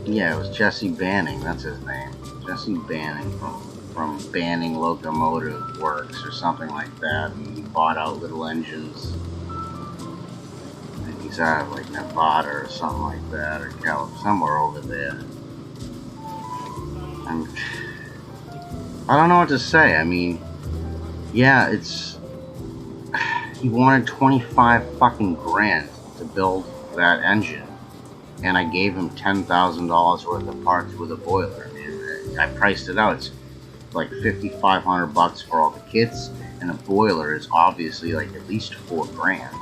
Yeah, it was Jesse Banning, that's his name. Jesse Banning from Banning Locomotive Works or something like that. And he bought out Little Engines. I think he's out of like Nevada or something like that, or somewhere over there. I don't know what to say. I mean, yeah, he wanted 25 fucking grand to build that engine, and I gave him $10,000 worth of parts with a boiler. I priced it out. It's like $5,500 for all the kits, and a boiler is obviously like at least $4 grand.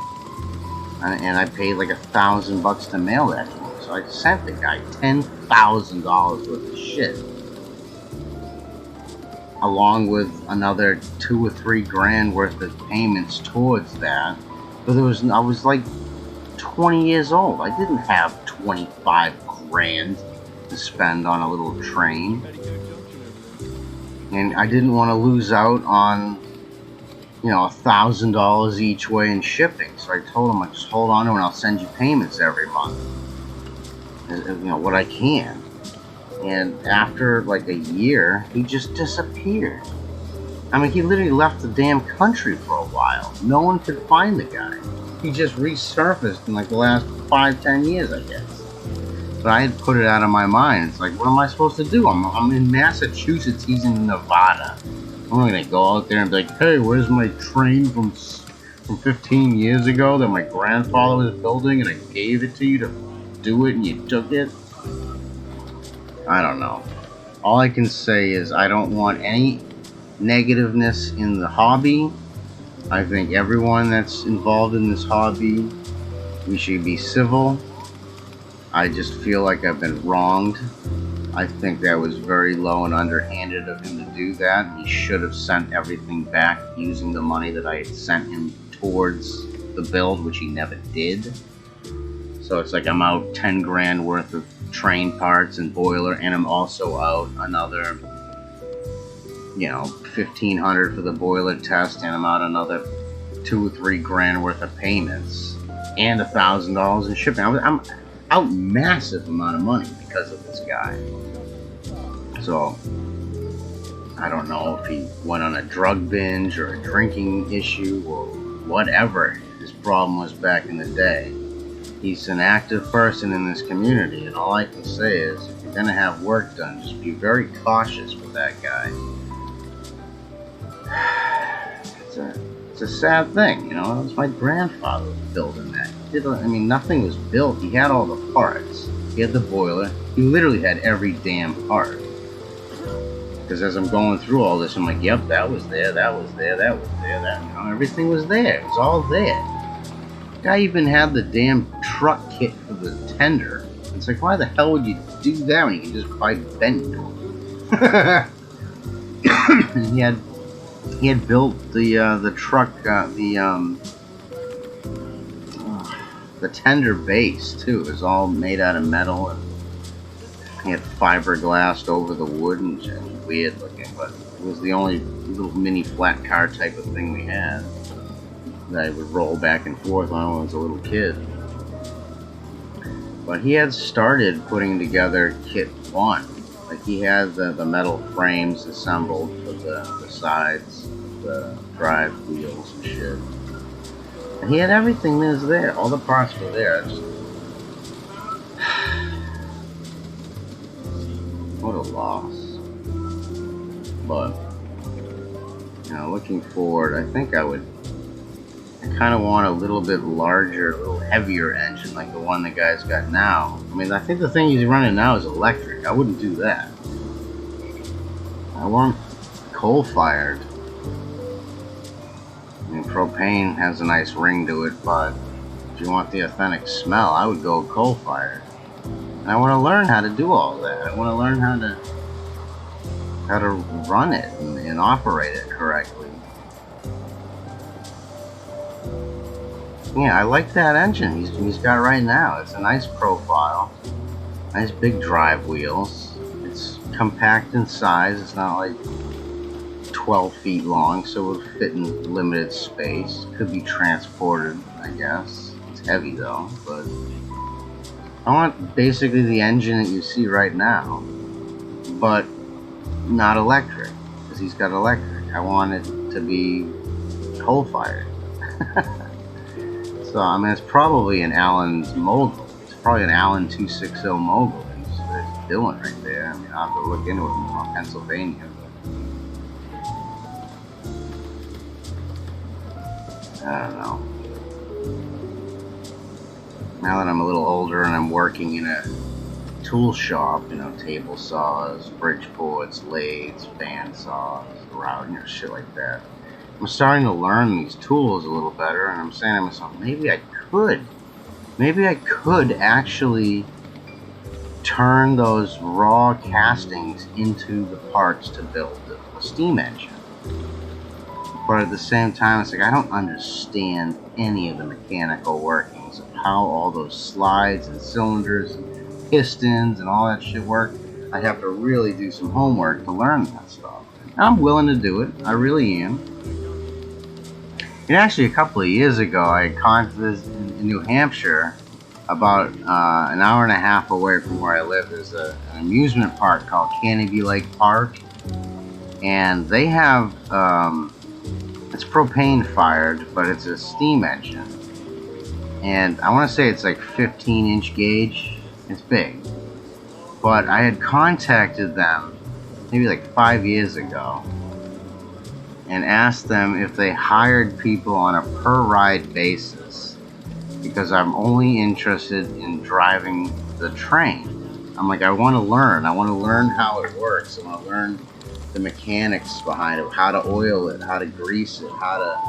And I paid like $1,000 to mail that to him. So I sent the guy $10,000 worth of shit, along with another $2 or $3 grand worth of payments towards that. But I was like 20 years old. I didn't have 25 grand to spend on a little train. And I didn't want to lose out on, $1,000 each way in shipping. So I told him, just hold on to it and I'll send you payments every month. What I can. And after like a year, he just disappeared. I mean, he literally left the damn country for a while. while. No one could find the guy. He just resurfaced in like the last 5-10 years, I guess. But I had put it out of my mind. It's like, what am I supposed to do? I'm in Massachusetts. He's in Nevada. I'm not gonna go out there and be like, hey, where's my train from 15 years ago that my grandfather was building and I gave it to you to do it and you took it? I don't know. All I can say is I don't want any negativeness in the hobby. I think everyone that's involved in this hobby, we should be civil. I just feel like I've been wronged. I think that was very low and underhanded of him to do that. He should have sent everything back using the money that I had sent him towards the build, which he never did. So it's like I'm out 10 grand worth of train parts and boiler, and I'm also out another, 1,500 for the boiler test, and I'm out another 2 or 3 grand worth of payments, and $1,000 in shipping. I'm out massive amount of money because of this guy. So I don't know if he went on a drug binge or a drinking issue or whatever his problem was back in the day. He's an active person in this community, and all I can say is, if you're gonna have work done, just be very cautious with that guy. It's a sad thing, It was my grandfather building that. Nothing was built. He had all the parts. He had the boiler. He literally had every damn part. Because as I'm going through all this, I'm like, yep, that was there, that was there, that was there, everything was there. It was all there. The guy even had the damn truck kit for the tender. It's like, why the hell would you do that when you can just buy Benton? He had built the truck, the tender base too. It was all made out of metal, and he had fiberglassed over the wood, and weird looking, but it was the only little mini flat car type of thing we had that I would roll back and forth on when I was a little kid. But he had started putting together kit 1. Like, he had the metal frames assembled for the sides, the drive wheels and shit. And he had everything that was there. All the parts were there. What a loss. But, looking forward, I think I kind of want a little bit larger, a little heavier engine like the one the guy's got now. I think the thing he's running now is electric. I wouldn't do that. I want coal-fired. Propane has a nice ring to it, but if you want the authentic smell, I would go coal-fired. And I want to learn how to do all that. I want to learn how to run it and operate it correctly. Yeah, I like that engine he's got right now. It's a nice profile, nice big drive wheels. It's compact in size. It's not like 12 feet long, so it'll fit in limited space. Could be transported, I guess. It's heavy though, but I want basically the engine that you see right now, but not electric, because he's got electric. I want it to be coal-fired. So, it's probably an Allen's Mogul. It's probably an Allen 260 Mogul that he's doing right there. I'll have to look into it more. Pennsylvania. I don't know. Now that I'm a little older and I'm working in a tool shop, table saws, Bridgeports, lathes, band saws, shit like that. I'm starting to learn these tools a little better, and I'm saying to myself, maybe I could actually turn those raw castings into the parts to build a steam engine. But at the same time, it's like, I don't understand any of the mechanical workings of how all those slides and cylinders and pistons and all that shit work. I have to really do some homework to learn that stuff. And I'm willing to do it. I really am. And actually, a couple of years ago, I contacted in New Hampshire, about an hour and a half away from where I live. There's an amusement park called Canopy Lake Park, and they have It's propane fired, but it's a steam engine. And I want to say it's like 15-inch gauge. It's big. But I had contacted them maybe like 5 years ago and asked them if they hired people on a per ride basis, because I'm only interested in driving the train. I'm like, I want to learn how it works. I want to learn the mechanics behind it, how to oil it, how to grease it, how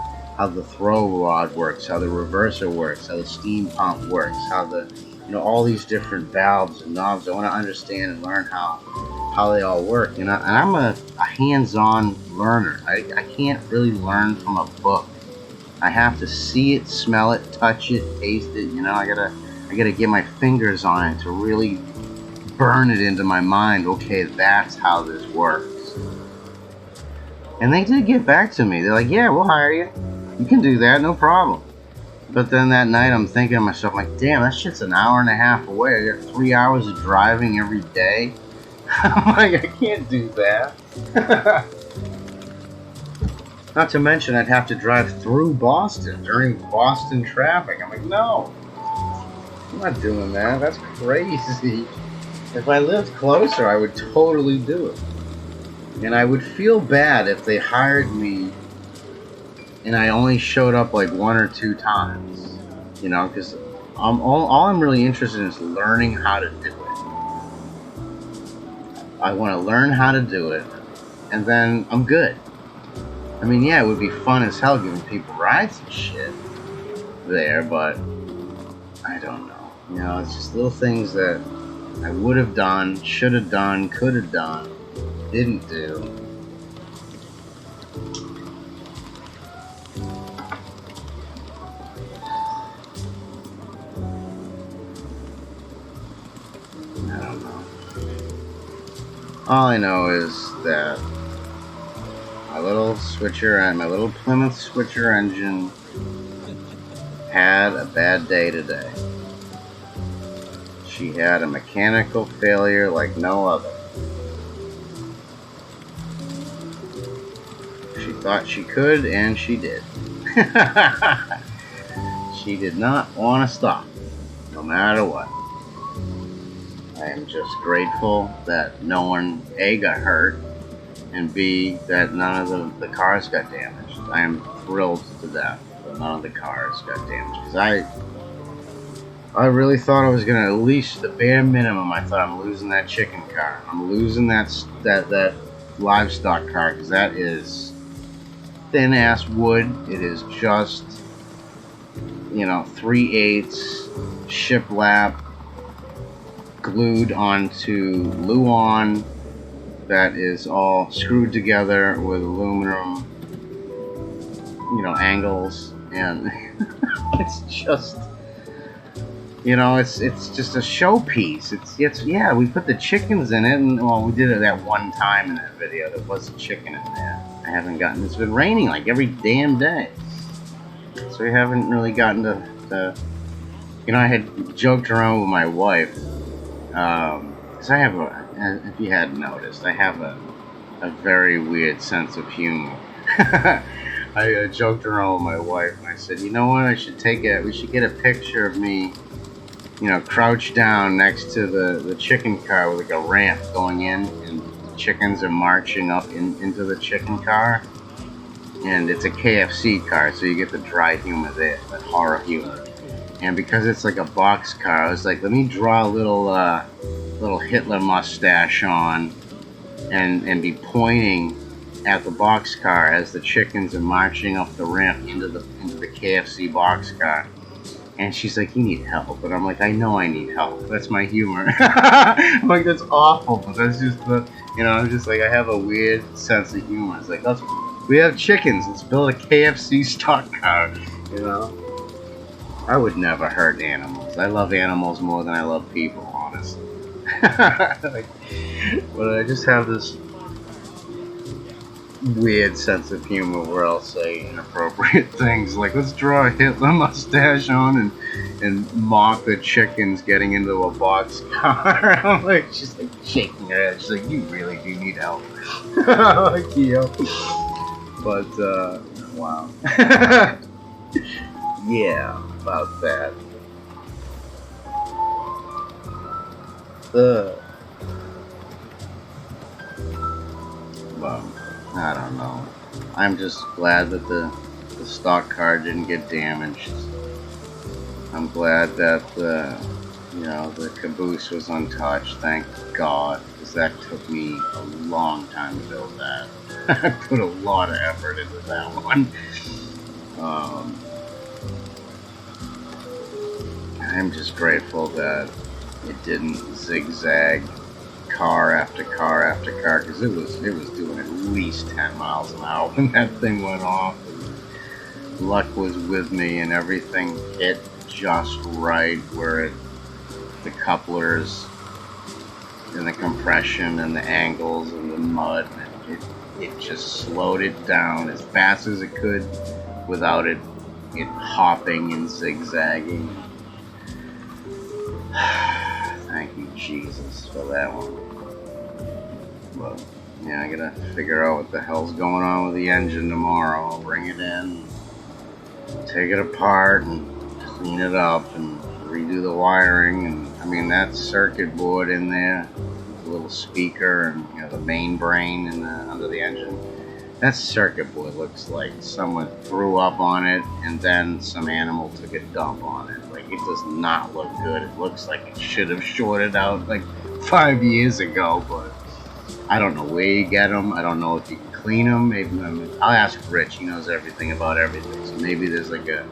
the throw rod works, how the reverser works, how the steam pump works, how the, all these different valves and knobs. I want to understand and learn how they all work. And I'm a hands-on learner. I can't really learn from a book. I have to see it, smell it, touch it, taste it. I gotta get my fingers on it to really burn it into my mind. Okay, that's how this works. And they did get back to me. They're like, yeah, we'll hire you. You can do that, no problem. But then that night I'm thinking to myself, like, damn, that shit's an hour and a half away. I got 3 hours of driving every day. I'm like, I can't do that. Not to mention I'd have to drive through Boston during Boston traffic. I'm like, no, I'm not doing that. That's crazy. If I lived closer, I would totally do it. And I would feel bad if they hired me and I only showed up like 1 or 2 times. Because all I'm really interested in is learning how to do it. I want to learn how to do it, and then I'm good. I mean, yeah, it would be fun as hell giving people rides and shit there, but I don't know. It's just little things that I would have done, should have done, could have done, didn't do. I don't know. All I know is that my little switcher and my little Plymouth switcher engine had a bad day today. She had a mechanical failure like no other. She thought she could, and she did. She did not want to stop, no matter what. I am just grateful that no one, A, got hurt, and B, that none of the cars got damaged. I am thrilled to death that none of the cars got damaged, because I really thought I was going to, at least the bare minimum, I thought I'm losing that chicken car. I'm losing that livestock car, because that is thin-ass wood. It is just, 3/8 shiplap glued onto Luan that is all screwed together with aluminum, angles, and it's just, it's just a showpiece. It's yeah, we put the chickens in it, and well, we did it that one time in that video. There was a chicken in there. I haven't gotten. It's been raining like every damn day, so we haven't really gotten to I had joked around with my wife. Because I have if you hadn't noticed, I have a very weird sense of humor. I joked around with my wife, and I said, you know what, we should get a picture of me, crouched down next to the chicken car with like a ramp going in, and the chickens are marching up into the chicken car. And it's a KFC car, so you get the dry humor there, that horror humor. And because it's like a box car, I was like, let me draw a little Hitler mustache on, and be pointing at the box car as the chickens are marching up the ramp into the KFC box car. And she's like, you need help. And I'm like, I know I need help. That's my humor. I'm like, that's awful, but that's just I'm just like, I have a weird sense of humor. It's like, we have chickens. Let's build a KFC stock car. I would never hurt animals. I love animals more than I love people, honestly. But I just have this weird sense of humor where I'll say inappropriate things like, let's draw a Hitler mustache on and mock the chickens getting into a box car. I'm like, she's like shaking her head. She's like, you really do need help. Like, but Wow. Yeah, about that. Well, I don't know. I'm just glad that the stock car didn't get damaged. I'm glad that the caboose was untouched. Thank God, because that took me a long time to build that. I put a lot of effort into that one. I'm just grateful that it didn't zigzag car after car after car, because it was doing at least 10 miles an hour when that thing went off. And luck was with me, and everything hit just right where the couplers and the compression and the angles and the mud, it just slowed it down as fast as it could without it hopping and zigzagging. Thank you, Jesus, for that one. But yeah, I gotta figure out what the hell's going on with the engine tomorrow. I'll bring it in, take it apart, and clean it up, and redo the wiring. And I mean, that circuit board in there, the little speaker, and the main brain under the engine. That circuit board looks like someone threw up on it, and then some animal took a dump on it. Like, it does not look good. It looks like it should have shorted out like 5 years ago, but I don't know where you get them. I don't know if you can clean them. Maybe I'll ask Rich. He knows everything about everything. So maybe there's like a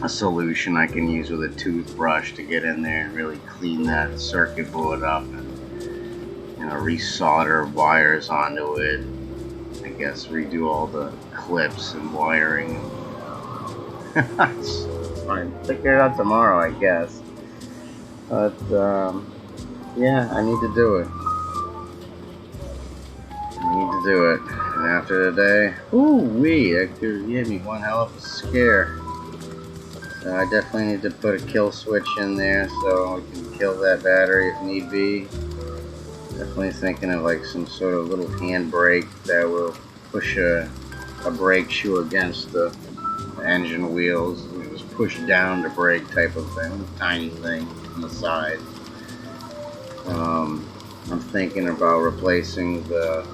solution I can use with a toothbrush to get in there and really clean that circuit board up and re-solder wires onto it. I guess redo all the clips and wiring. It's fine. Figure it out tomorrow, I guess. But yeah, I need to do it. And after today, that gave me one hell of a scare. So I definitely need to put a kill switch in there so we can kill that battery if need be. Definitely thinking of like some sort of little hand brake that will push a brake shoe against the engine wheels. Just push down to brake type of thing, tiny thing on the side. I'm thinking about replacing the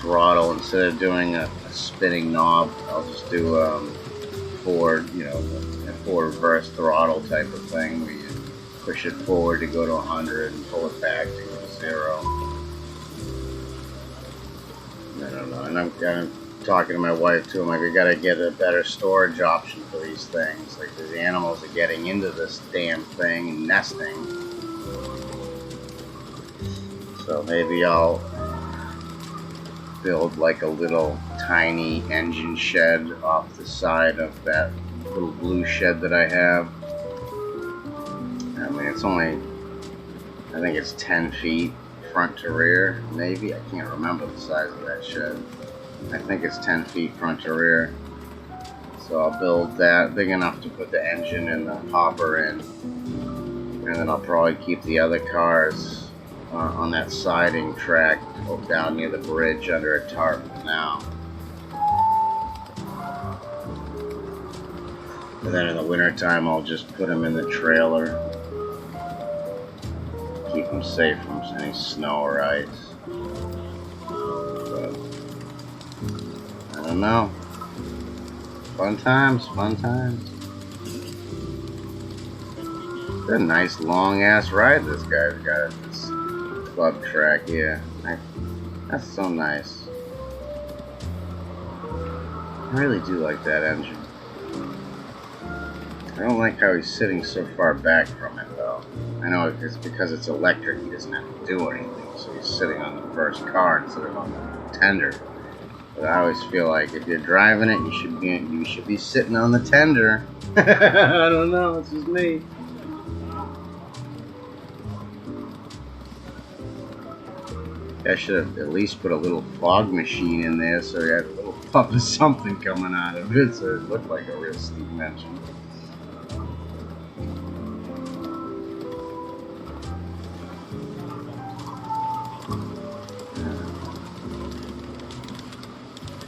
throttle. Instead of doing a spinning knob, I'll just do a forward reverse throttle type of thing where you push it forward to go to 100 and pull it back to go to 0. I don't know. And I'm kind of talking to my wife too. I'm like, we gotta get a better storage option for these things. Like, these animals are getting into this damn thing and nesting. So maybe I'll build like a little tiny engine shed off the side of that little blue shed that I have. I mean, it's only, I think it's 10 feet front to rear, maybe. I can't remember the size of that shed. I think it's 10 feet front to rear. So I'll build that big enough to put the engine and the hopper in. And then I'll probably keep the other cars on that siding track down near the bridge under a tarp now. And then in the wintertime, I'll just put them in the trailer. Keep them safe from any snow or ice. But I don't know. Fun times, fun times. It's a nice long ass ride this guy's got at this club track here. That's so nice. I really do like that engine. I don't like how he's sitting so far back from it though. I know it's because it's electric, he doesn't have to do anything, so he's sitting on the first car instead of on the tender. But I always feel like if you're driving it, you should be sitting on the tender. I don't know, it's just me. I should have at least put a little fog machine in there so you had a little puff of something coming out of it so it looked like a real steam engine.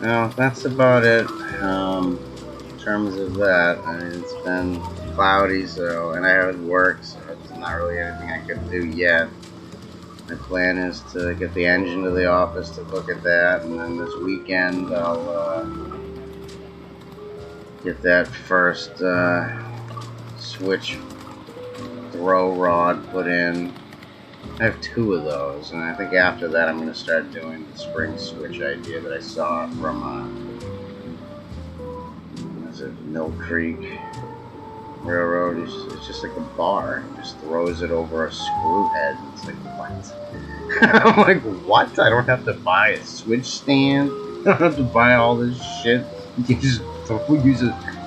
Well, that's about it. In terms of that, I mean, it's been cloudy, so, and I haven't worked, so it's not really anything I could do yet. My plan is to get the engine to the office to look at that, and then this weekend I'll get that first switch throw rod put in. I have 2 of those, and I think after that I'm going to start doing the spring switch idea that I saw from, what is it, Mill Creek Railroad. It's just like a bar. It just throws it over a screw head. It's like, what? I'm like, what? I don't have to buy a switch stand? I don't have to buy all this shit? You can just use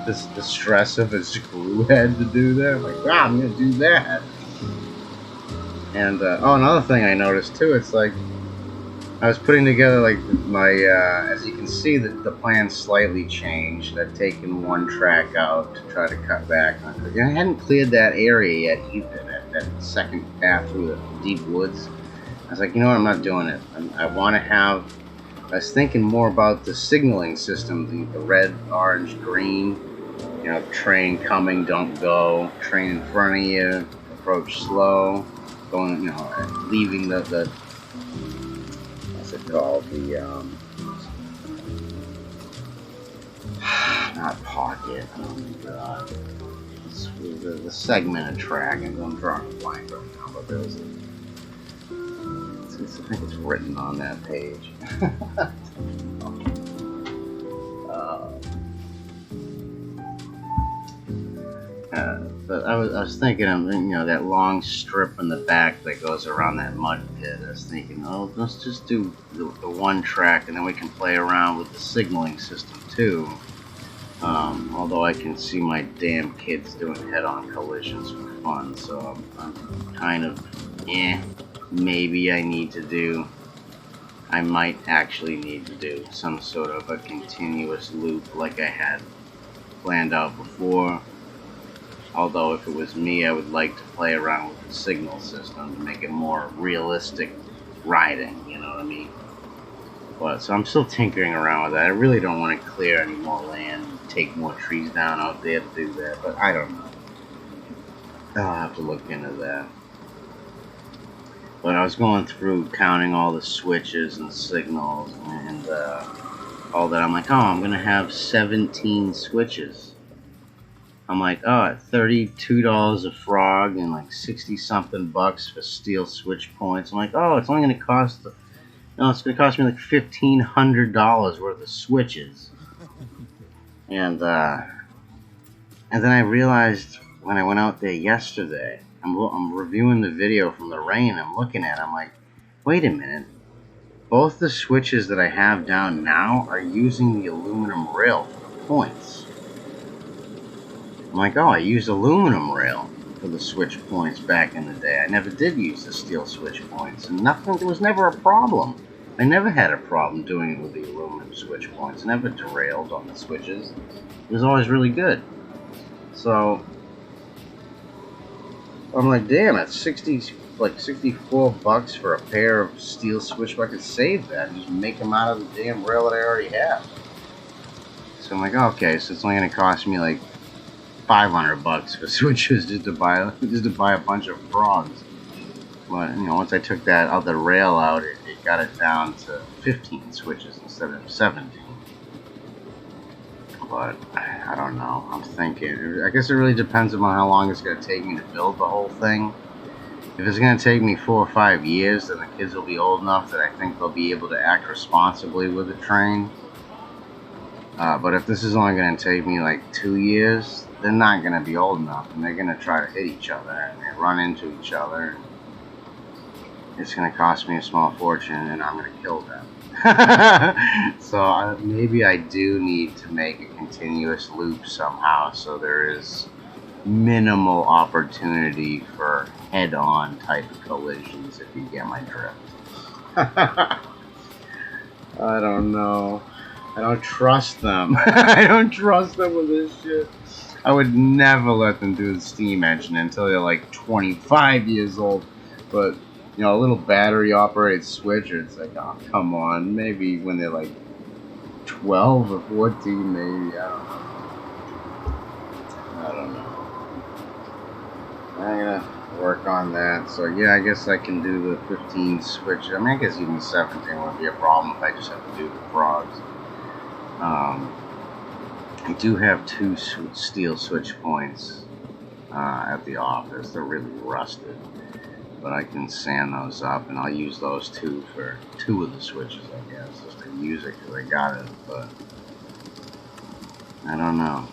the stress of a screw head to do that? I'm like, wow, I'm going to do that. And, oh, another thing I noticed, too, it's like, I was putting together, like, my, as you can see, the plan slightly changed. I've taken one track out to try to cut back on it. I hadn't cleared that area yet either, that second path through the deep woods. I was like, you know what, I'm not doing it. I want to have, I was thinking more about the signaling system, the red, orange, green, you know, train coming, don't go, train in front of you, approach slow. Going, you know, leaving the what's it called? The not pocket. Oh my god! It's the segmented track, and I'm drawing a blank right now. But there's, I think it's written on that page. But I was thinking of, you know, that long strip in the back that goes around that mud pit. I was thinking, oh, let's just do the one track, and then we can play around with the signaling system too. Although I can see my damn kids doing head-on collisions for fun, so I'm kind of, maybe I might actually need to do some sort of a continuous loop like I had planned out before. Although if it was me, I would like to play around with the signal system to make it more realistic riding, you know what I mean? But, so I'm still tinkering around with that. I really don't want to clear any more land and take more trees down out there to do that, but I don't know. I'll have to look into that. But I was going through counting all the switches and signals and all that. I'm like, oh, I'm going to have 17 switches. I'm like, oh, at $32 a frog and like 60-something bucks for steel switch points. I'm like, oh, it's only going to cost, it's going to cost me like $1,500 worth of switches. And then I realized when I went out there yesterday, I'm reviewing the video from the rain. I'm looking at it. I'm like, wait a minute. Both the switches that I have down now are using the aluminum rail for points. I'm like, oh, I used aluminum rail for the switch points back in the day. I never did use the steel switch points, and there was never a problem. I never had a problem doing it with the aluminum switch points. I never derailed on the switches. It was always really good. So I'm like, damn, it's 64 bucks for a pair of steel switch. I could save that and just make them out of the damn rail that I already have. So I'm like, okay, so it's only going to cost me like $500 for switches just to buy a bunch of frogs. But you know, once I took that other rail out, it got it down to 15 switches instead of 17. But I don't know. I'm thinking. I guess it really depends on how long it's going to take me to build the whole thing. If it's going to take me 4 or 5 years, then the kids will be old enough that I think they'll be able to act responsibly with the train. But if this is only going to take me like 2 years, they're not going to be old enough, and they're going to try to hit each other and they run into each other. It's going to cost me a small fortune, and I'm going to kill them. So maybe I do need to make a continuous loop somehow, so there is minimal opportunity for head-on type of collisions, if you get my drift. I don't know. I don't trust them. I don't trust them with this shit. I would never let them do the steam engine until they're like 25 years old. But, you know, a little battery operated switcher, it's like, oh, come on. Maybe when they're like 12 or 14 maybe, I don't know. I'm gonna work on that. So yeah, I guess I can do the 15 switch. I mean, I guess even 17 wouldn't be a problem if I just have to do the frogs. I do have 2 steel switch points at the office. They're really rusted, but I can sand those up, and I'll use those 2 for 2 of the switches, I guess, just to use it because I got it. But I don't know.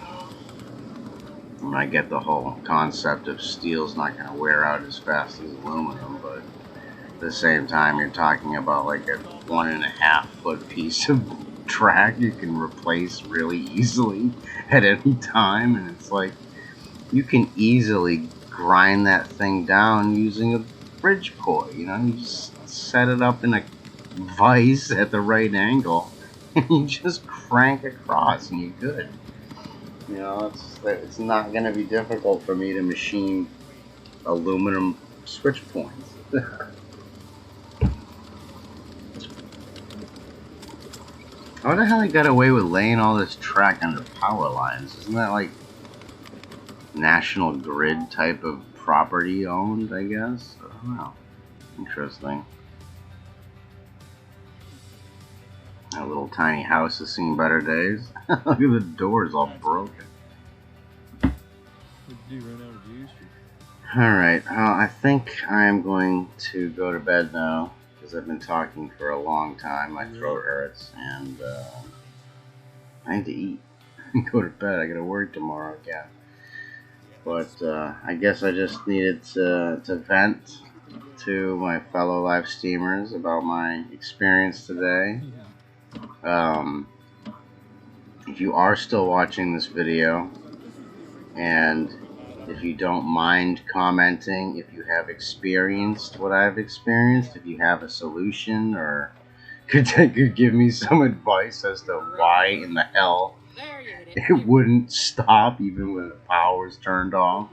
When I get the whole concept of steel's not going to wear out as fast as aluminum, but at the same time, you're talking about like a 1.5 foot piece of track you can replace really easily at any time, and it's like you can easily grind that thing down using a bridge cord. You know, you just set it up in a vise at the right angle, and you just crank across, and you're good. You know, it's not going to be difficult for me to machine aluminum switch points. How the hell I got away with laying all this track under power lines? Isn't that like National Grid type of property owned, I guess? I don't know. Interesting. That little tiny house has seen better days. Look at the doors all broken. Alright, I think I'm going to go to bed now because I've been talking for a long time. My throat hurts and I need to eat and go to bed. I gotta work tomorrow again. But I guess I just needed to vent to my fellow live streamers about my experience today. If you are still watching this video, and if you don't mind commenting, if you have experienced what I've experienced, if you have a solution or could give me some advice as to why in the hell it wouldn't stop even when the power's turned off,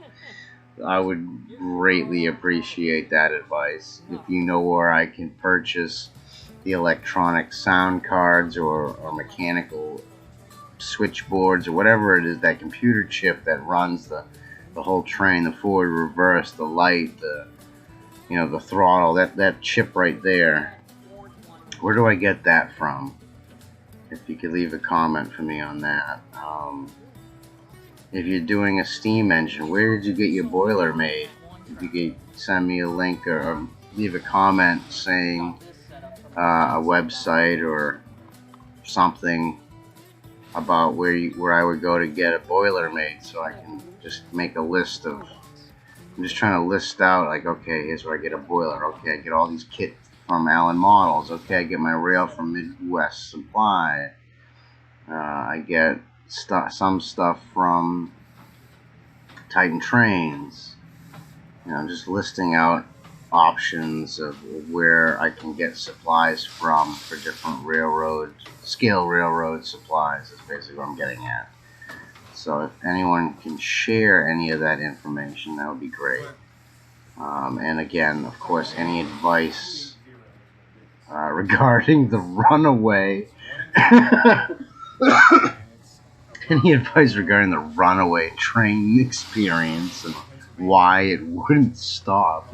I would greatly appreciate that advice. If you know where I can purchase the electronic sound cards or mechanical switchboards or whatever it is, that computer chip that runs the whole train, the forward, reverse, the light, the throttle, that chip right there, where do I get that from? If you could leave a comment for me on that. If you're doing a steam engine, where did you get your boiler made? If you could send me a link or leave a comment saying a website or something about where I would go to get a boiler made, so I can just make a list of. I'm just trying to list out, like, okay, here's where I get a boiler. Okay, I get all these kits from Allen Models. Okay, I get my rail from Midwest Supply. I get some stuff from Titan Trains. I'm just listing out options of where I can get supplies from for different scale railroad supplies. Is basically what I'm getting at. So if anyone can share any of that information, that would be great. And again, of course, any advice regarding the runaway any advice regarding the runaway train experience and why it wouldn't stop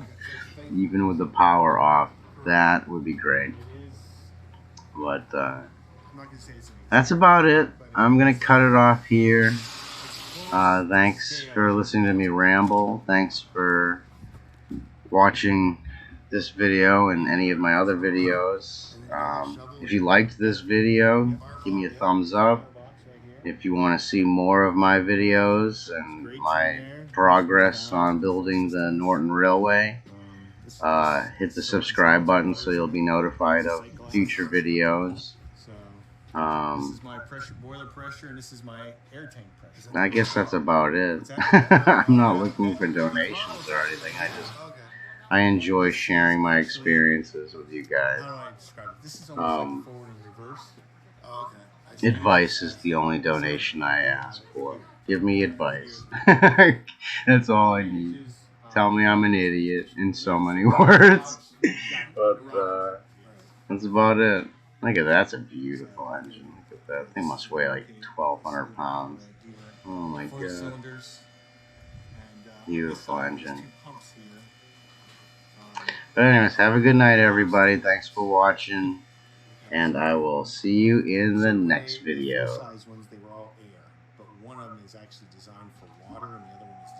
even with the power off, that would be great. But that's about it. I'm gonna cut it off here. Thanks for listening to me ramble. Thanks for watching this video and any of my other videos. If you liked this video, give me a thumbs up. If you want to see more of my videos and my progress on building the Norton Railway, hit the subscribe button so you'll be notified of future videos. This is my boiler pressure, and this is my air tank pressure. I guess that's about it. I'm not looking for donations or anything. I enjoy sharing my experiences with you guys. Advice is the only donation I ask for. Give me advice. That's all I need. Tell me I'm an idiot in so many words. But that's about it. Look at that. That's a beautiful engine. Look at That thing must weigh like 1,200 pounds. Oh my Four god. cylinders, and I still Beautiful have these engine. two pumps here. But anyways, have a good night, everybody. Thanks for watching, Okay, and I will see you in the next the full video. size ones, they were all air, but one of them is actually designed for water, and the other one is